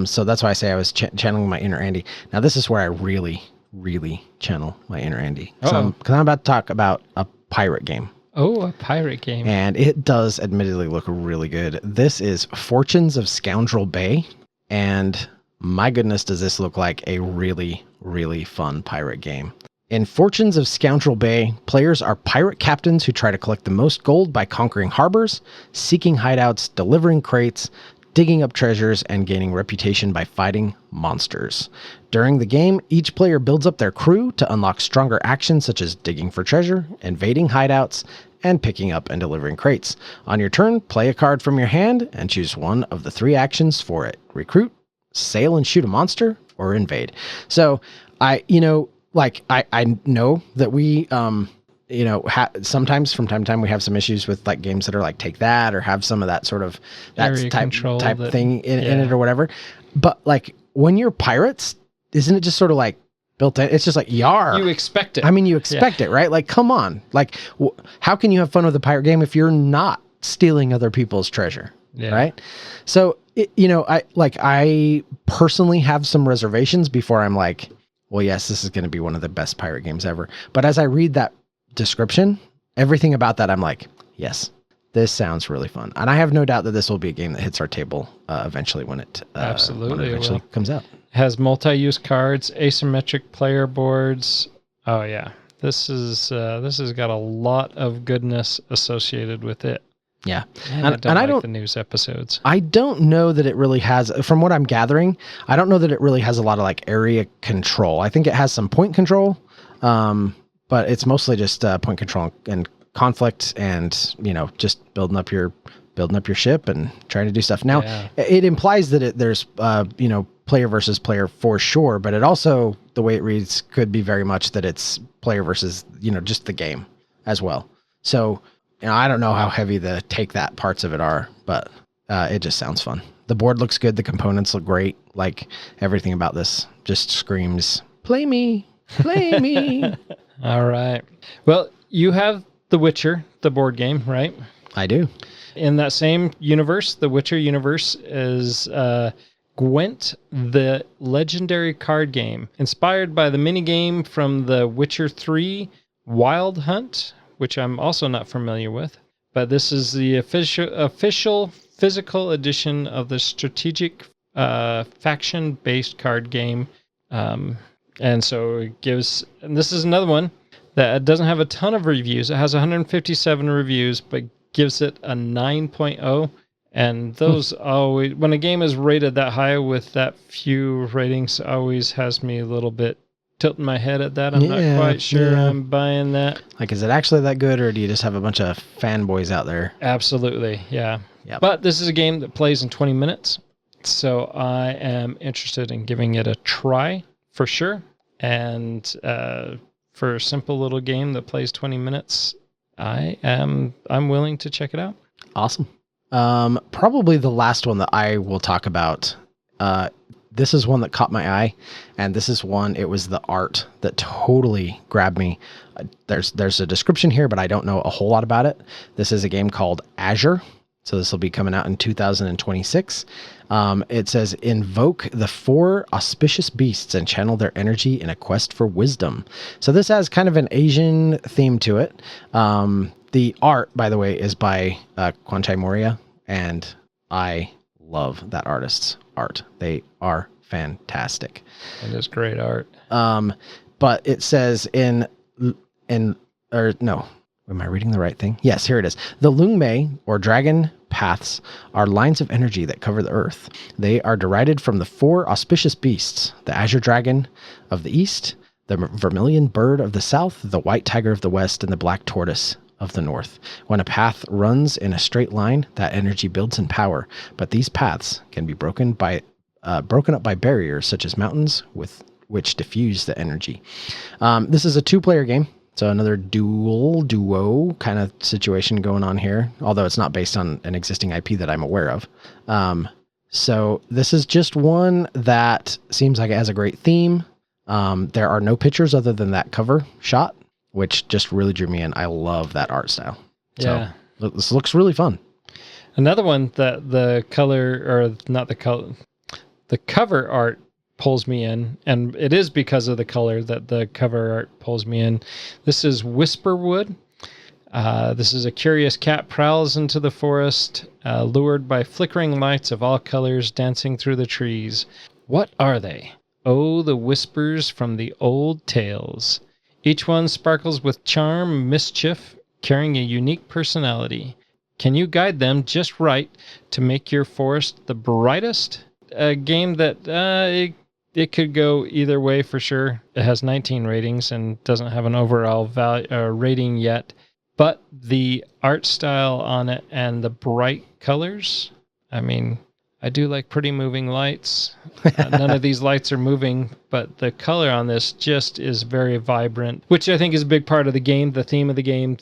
Speaker 3: So that's why I say I was channeling my inner Andy. Now this is where I really, really channel my inner Andy. Because I'm about to talk about a pirate game.
Speaker 1: Oh, a pirate game.
Speaker 3: And it does admittedly look really good. This is Fortunes of Scoundrel Bay. And my goodness, does this look like a really, really fun pirate game. In Fortunes of Scoundrel Bay, players are pirate captains who try to collect the most gold by conquering harbors, seeking hideouts, delivering crates, digging up treasures, and gaining reputation by fighting monsters. During the game, each player builds up their crew to unlock stronger actions such as digging for treasure, invading hideouts, and picking up and delivering crates. On your turn, play a card from your hand and choose one of the 3 actions for it. Recruit, sail and shoot a monster, or invade. So, I know that we, sometimes from time to time we have some issues with like games that are like Take That or have some of that sort of that type thing in it or whatever. But like when you're pirates, isn't it just sort of like built in? It's just like yar.
Speaker 1: You expect it.
Speaker 3: You expect it, right? Like, come on. Like, how can you have fun with a pirate game if you're not stealing other people's treasure? Yeah. Right. So, I personally have some reservations before I'm like, well, yes, this is going to be one of the best pirate games ever. But as I read that description, everything about that, I'm like, yes, this sounds really fun. And I have no doubt that this will be a game that hits our table eventually when it eventually comes out.
Speaker 1: It has multi-use cards, asymmetric player boards. Oh yeah, this has got a lot of goodness associated with it.
Speaker 3: Yeah,
Speaker 1: and I don't like the news episodes.
Speaker 3: I don't know that it really has, from what I'm gathering, I don't know that it really has a lot of like area control. I think it has some point control, but it's mostly just point control and conflict, and just building up your ship and trying to do stuff. Now, it implies that there's player versus player for sure, but it also, the way it reads, could be very much that it's player versus just the game as well. So. I don't know how heavy the Take That parts of it are, but it just sounds fun. The board looks good. The components look great. Like, everything about this just screams, play me, play me.
Speaker 1: All right. Well, you have The Witcher, the board game, right?
Speaker 3: I do.
Speaker 1: In that same universe, the Witcher universe, is Gwent, the legendary card game, inspired by the minigame from The Witcher 3 Wild Hunt, which I'm also not familiar with. But this is the official physical edition of the strategic faction-based card game. And so it gives... And this is another one that doesn't have a ton of reviews. It has 157 reviews, but gives it a 9.0. And those always... When a game is rated that high with that few ratings, always has me a little bit tilting my head at that. I'm not quite sure I'm buying that.
Speaker 3: Like, is it actually that good, or do you just have a bunch of fanboys out there?
Speaker 1: Absolutely, yeah.
Speaker 3: Yep.
Speaker 1: But this is a game that plays in 20 minutes, So I am interested in giving it a try for sure. And for a simple little game that plays 20 minutes, I'm willing to check it out.
Speaker 3: Awesome. Probably the last one that I will talk about. This is one that caught my eye, and this is one, it was the art that totally grabbed me. There's a description here, but I don't know a whole lot about it. This is a game called Azure. So this will be coming out in 2026. It says, invoke the 4 auspicious beasts and channel their energy in a quest for wisdom. So this has kind of an Asian theme to it. The art, by the way, is by Kwanchai Moria, and I love that artist's art. They are fantastic.
Speaker 1: It is great art.
Speaker 3: But it says am I reading the right thing? Yes, here it is. The Lungmei, or dragon paths, are lines of energy that cover the earth. They are derided from the 4 auspicious beasts: the azure dragon of the east, the vermilion bird of the south, the white tiger of the west, and the black tortoise of the north. When a path runs in a straight line, that energy builds in power, but these paths can be broken up by barriers such as mountains with which diffuse the energy. This is a 2-player game. So another duo kind of situation going on here, although it's not based on an existing IP that I'm aware of. So this is just one that seems like it has a great theme. There are no pictures other than that cover shot, which just really drew me in. I love that art style.
Speaker 1: Yeah.
Speaker 3: So this looks really fun.
Speaker 1: Another one that the cover art pulls me in, and it is because of the color that the cover art pulls me in. This is Whisperwood. This is a curious cat prowls into the forest, lured by flickering lights of all colors dancing through the trees. What are they? Oh, the whispers from the old tales. Each one sparkles with charm, mischief, carrying a unique personality. Can you guide them just right to make your forest the brightest? A game that it could go either way for sure. It has 19 ratings and doesn't have an overall rating yet. But the art style on it and the bright colors, I mean, I do like pretty moving lights. None of these lights are moving, but the color on this just is very vibrant, which I think is a big part of the game, the theme of the game,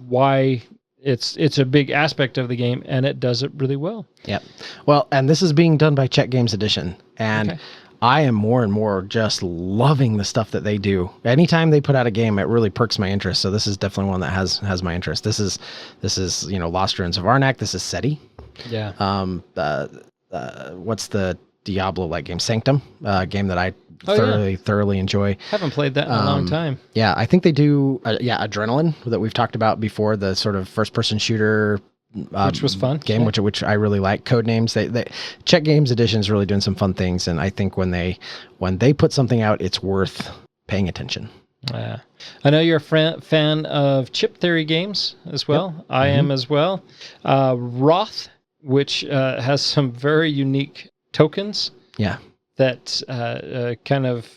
Speaker 1: why it's a big aspect of the game, and it does it really well.
Speaker 3: Yep. Well, and this is being done by Czech Games Edition, and I am more and more just loving the stuff that they do. Anytime they put out a game, it really perks my interest. So this is definitely one that has my interest. This is Lost Ruins of Arnak. This is SETI.
Speaker 1: Yeah.
Speaker 3: What's the Diablo-like game? Sanctum, game that I thoroughly enjoy.
Speaker 1: Haven't played that in a long time.
Speaker 3: Yeah, I think they do. Adrenaline that we've talked about before, the sort of first-person shooter.
Speaker 1: Which was fun
Speaker 3: game, which I really like. Codenames. They Czech Games Edition is really doing some fun things, and I think when they put something out, it's worth paying attention.
Speaker 1: I know you're a fan of chip theory games as well. Yep. I am as well. Roth, which has some very unique tokens.
Speaker 3: Yeah.
Speaker 1: That kind of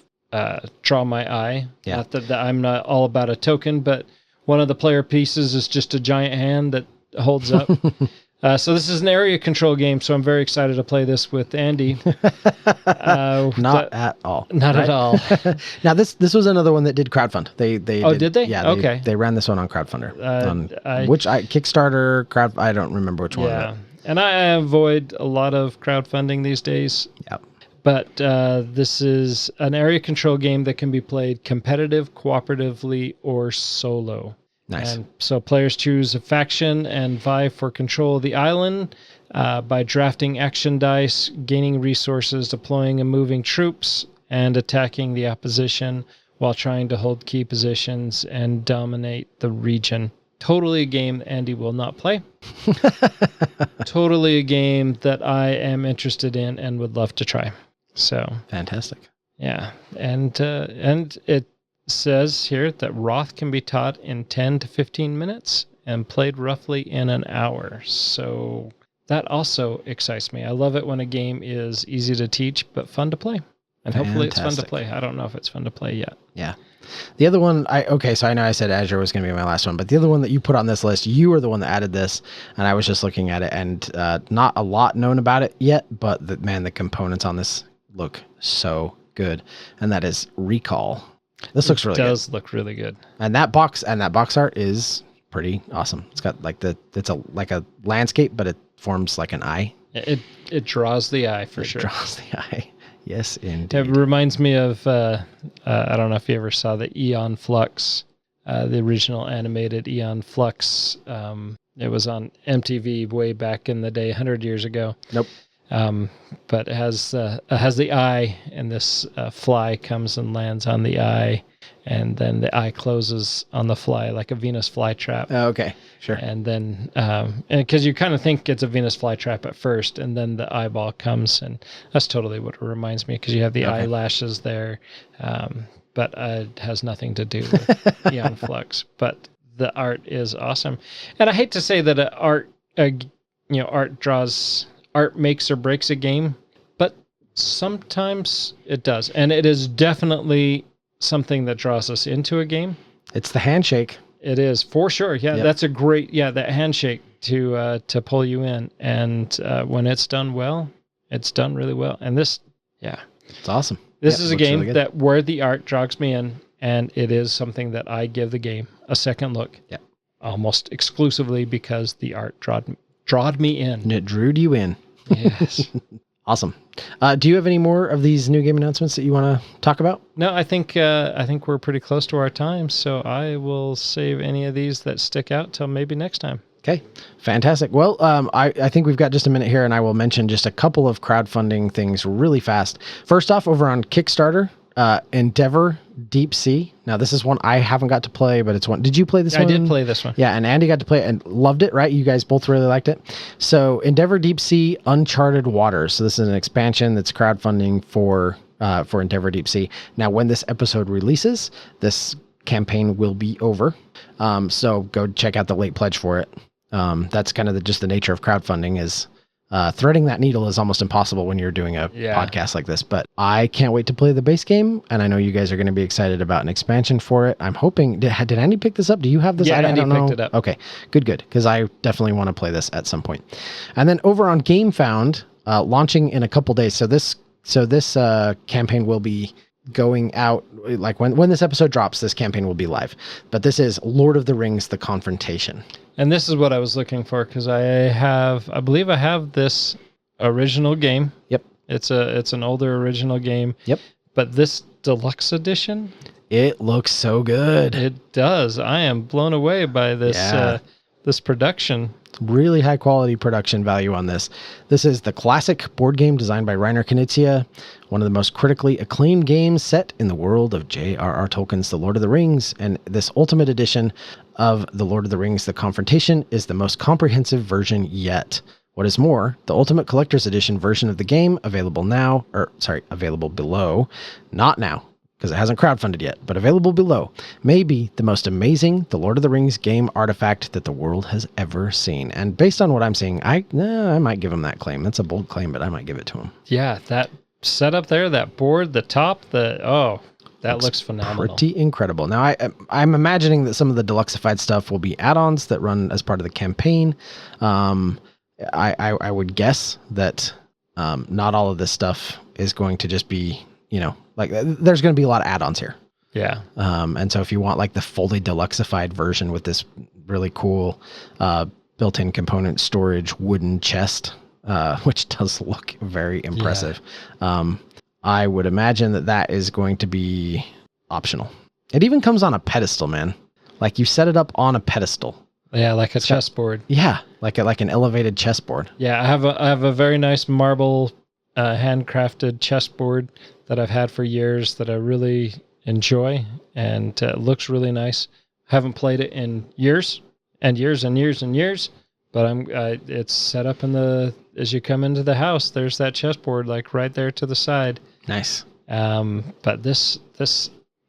Speaker 1: draw my eye.
Speaker 3: Yeah.
Speaker 1: Not that I'm not all about a token, but one of the player pieces is just a giant hand that holds up. So this is an area control game, so I'm very excited to play this with Andy.
Speaker 3: Not at all.
Speaker 1: Not at all.
Speaker 3: Now this was another one that did crowdfund. Did they? Yeah.
Speaker 1: Okay.
Speaker 3: They ran this one on Crowdfunder. Kickstarter, I don't remember which one.
Speaker 1: Yeah. And I avoid a lot of crowdfunding these days.
Speaker 3: Yep.
Speaker 1: But this is an area control game that can be played competitive, cooperatively, or solo.
Speaker 3: Nice.
Speaker 1: And so players choose a faction and vie for control of the island by drafting action dice, gaining resources, deploying and moving troops, and attacking the opposition while trying to hold key positions and dominate the region. Totally a game that Andy will not play. Totally a game that I am interested in and would love to try. So
Speaker 3: fantastic.
Speaker 1: Yeah, and it says here that Roth can be taught in 10 to 15 minutes and played roughly in an hour. So that also excites me. I love it when a game is easy to teach but fun to play. And hopefully it's fun to play. I don't know if it's fun to play yet.
Speaker 3: Yeah. The other one, so I know I said Azure was going to be my last one, but the other one that you put on this list, you were the one that added this, and I was just looking at it, and not a lot known about it yet, but the good on this look so good, and that is Recall. This looks really good. It does
Speaker 1: look really good.
Speaker 3: And that box art is pretty awesome. It's got like like a landscape, but it forms like an eye.
Speaker 1: It draws the eye for sure.
Speaker 3: It draws the eye. Yes, indeed.
Speaker 1: It reminds me of, I don't know if you ever saw the Aeon Flux, the original animated Aeon Flux. It was on MTV way back in the day, 100 years ago.
Speaker 3: Nope.
Speaker 1: But it has the eye, and this fly comes and lands on the eye, and then the eye closes on the fly like a Venus flytrap.
Speaker 3: Oh, okay, sure.
Speaker 1: And then, because you kind of think it's a Venus flytrap at first, and then the eyeball comes, and that's totally what it reminds me, because you have the eyelashes there, but it has nothing to do with Aeon Flux. But the art is awesome, and I hate to say that art makes or breaks a game, but sometimes it does, and it is definitely something that draws us into a game.
Speaker 3: It's the handshake.
Speaker 1: It is, for sure. Yeah, yep. That's a great, that handshake to pull you in, and when it's done well, it's done really well. And this,
Speaker 3: it's awesome.
Speaker 1: This is a game really that where the art drags me in, and it is something that I give the game a second look.
Speaker 3: Yeah,
Speaker 1: almost exclusively because the art drawed me in.
Speaker 3: And it drew you in.
Speaker 1: Yes.
Speaker 3: Awesome. Do you have any more of these new game announcements that you want to talk about?
Speaker 1: No, I think we're pretty close to our time, so I will save any of these that stick out till maybe next time.
Speaker 3: Okay, fantastic. Well, I think we've got just a minute here, and I will mention just a couple of crowdfunding things really fast. First off, over on Kickstarter, Endeavor Deep Sea. Now, this is one I haven't got to play, but it's one. Did you play this one?
Speaker 1: I did play this one.
Speaker 3: Yeah, and Andy got to play it and loved it, right? You guys both really liked it. So, Endeavor Deep Sea Uncharted Waters. So, this is an expansion that's crowdfunding for Endeavor Deep Sea. Now, when this episode releases, this campaign will be over. So, go check out the late pledge for it. That's kind of just the nature of crowdfunding is threading that needle is almost impossible when you're doing a podcast like this, but I can't wait to play the base game, and I know you guys are going to be excited about an expansion for it. I'm hoping, did Andy pick this up? Do you have this?
Speaker 1: Yeah, Andy picked it up.
Speaker 3: Okay, good, because I definitely want to play this at some point. And then over on GameFound, launching in a couple days. So this campaign will be going out, like when this episode drops, this campaign will be live. But this is Lord of the Rings: The Confrontation.
Speaker 1: And this is what I was looking for, because I believe I have this original game.
Speaker 3: Yep.
Speaker 1: It's an older original game.
Speaker 3: Yep.
Speaker 1: But this deluxe edition,
Speaker 3: it looks so good.
Speaker 1: It does. I am blown away by this this production.
Speaker 3: Really high quality production value on this. This is the classic board game designed by Reiner Knizia, one of the most critically acclaimed games set in the world of J.R.R. Tolkien's The Lord of the Rings, and this ultimate edition of The Lord of the Rings: The Confrontation is the most comprehensive version yet. What is more, the Ultimate Collector's Edition version of the game, available below, not now, because it hasn't crowdfunded yet, but available below, may be the most amazing The Lord of the Rings game artifact that the world has ever seen. And based on what I'm seeing, I might give him that claim. That's a bold claim, but I might give it to him.
Speaker 1: Yeah, that setup there, that board, the top, that looks phenomenal.
Speaker 3: Pretty incredible. Now, I'm imagining that some of the deluxeified stuff will be add-ons that run as part of the campaign. I would guess that not all of this stuff is going to just be, there's going to be a lot of add-ons here.
Speaker 1: Yeah.
Speaker 3: And so if you want like the fully deluxeified version with this really cool built-in component storage wooden chest, which does look very impressive, I would imagine that is going to be optional. It even comes on a pedestal, man. Like you set it up on a pedestal.
Speaker 1: Yeah, like a chessboard.
Speaker 3: Yeah, like an elevated chessboard.
Speaker 1: Yeah, I have a very nice marble handcrafted chessboard that I've had for years that I really enjoy, and it looks really nice. Haven't played it in years and years and years and years, but it's set up as you come into the house, there's that chessboard like right there to the side.
Speaker 3: Nice.
Speaker 1: But this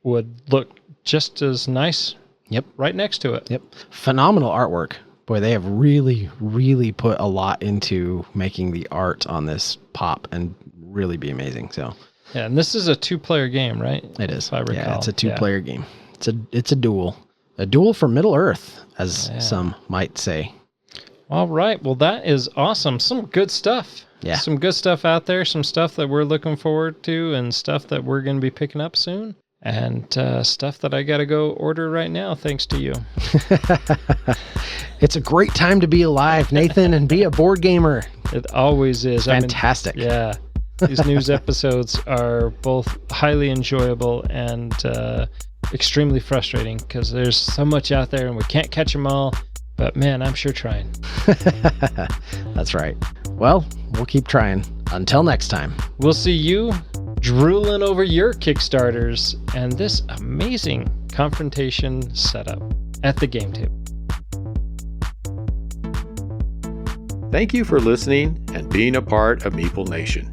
Speaker 1: would look just as nice.
Speaker 3: Yep.
Speaker 1: Right next to it.
Speaker 3: Yep. Phenomenal artwork. Boy, they have really, really put a lot into making the art on this pop and really be amazing. So
Speaker 1: Yeah, and this is a 2-player game, right?
Speaker 3: It is.
Speaker 1: If I recall.
Speaker 3: Yeah, it's a 2-player game. It's a duel. A duel for Middle Earth, as some might say.
Speaker 1: All right. Well, that is awesome. Some good stuff.
Speaker 3: Yeah.
Speaker 1: Some good stuff out there. Some stuff that we're looking forward to and stuff that we're going to be picking up soon. And stuff that I got to go order right now, thanks to you.
Speaker 3: It's a great time to be alive, Nathan, and be a board gamer.
Speaker 1: It always is.
Speaker 3: Fantastic.
Speaker 1: Yeah. These news episodes are both highly enjoyable and extremely frustrating because there's so much out there and we can't catch them all. But man, I'm sure trying.
Speaker 3: That's right. Well, we'll keep trying. Until next time.
Speaker 1: We'll see you drooling over your Kickstarters and this amazing confrontation setup at the game table.
Speaker 2: Thank you for listening and being a part of Meeple Nation.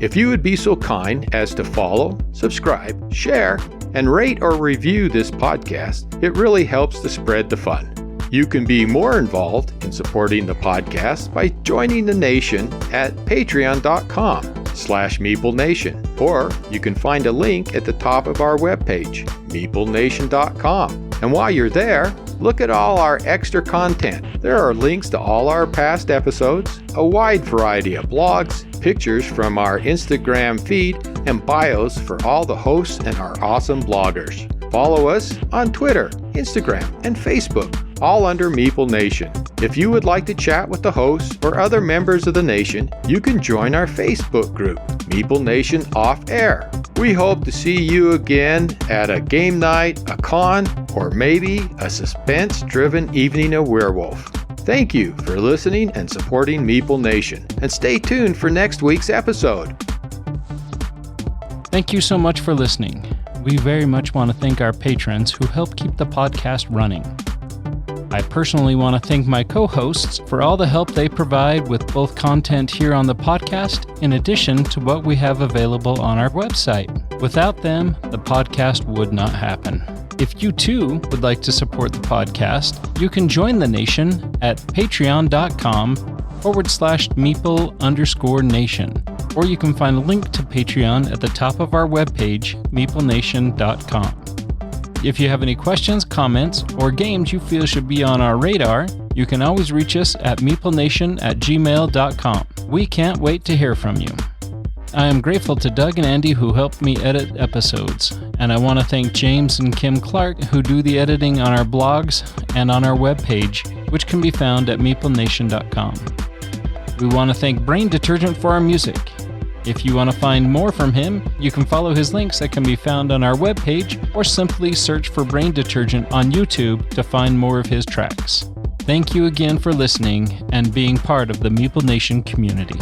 Speaker 2: If you would be so kind as to follow, subscribe, share, and rate or review this podcast, it really helps to spread the fun. You can be more involved in supporting the podcast by joining the nation at patreon.com/Meeple Nation, or you can find a link at the top of our webpage, meeplenation.com. And while you're there, look at all our extra content. There are links to all our past episodes, a wide variety of blogs, pictures from our Instagram feed, and bios for all the hosts and our awesome bloggers. Follow us on Twitter, Instagram, and Facebook, all under Meeple Nation. If you would like to chat with the hosts or other members of the nation, you can join our Facebook group, Meeple Nation Off Air. We hope to see you again at a game night, a con, or maybe a suspense-driven evening of werewolf. Thank you for listening and supporting Meeple Nation, and stay tuned for next week's episode.
Speaker 4: Thank you so much for listening. We very much want to thank our patrons who help keep the podcast running. I personally want to thank my co-hosts for all the help they provide with both content here on the podcast, in addition to what we have available on our website. Without them, the podcast would not happen. If you too would like to support the podcast, you can join the nation at patreon.com/Meeple_Nation. Or you can find a link to Patreon at the top of our webpage, meeplenation.com. If you have any questions, comments, or games you feel should be on our radar, you can always reach us at meeplenation@gmail.com. We can't wait to hear from you. I am grateful to Doug and Andy who helped me edit episodes, and I want to thank James and Kim Clark who do the editing on our blogs and on our webpage, which can be found at meeplenation.com. We want to thank Brain Detergent for our music. If you want to find more from him, you can follow his links that can be found on our webpage, or simply search for Brain Detergent on YouTube to find more of his tracks. Thank you again for listening and being part of the Meeple Nation community.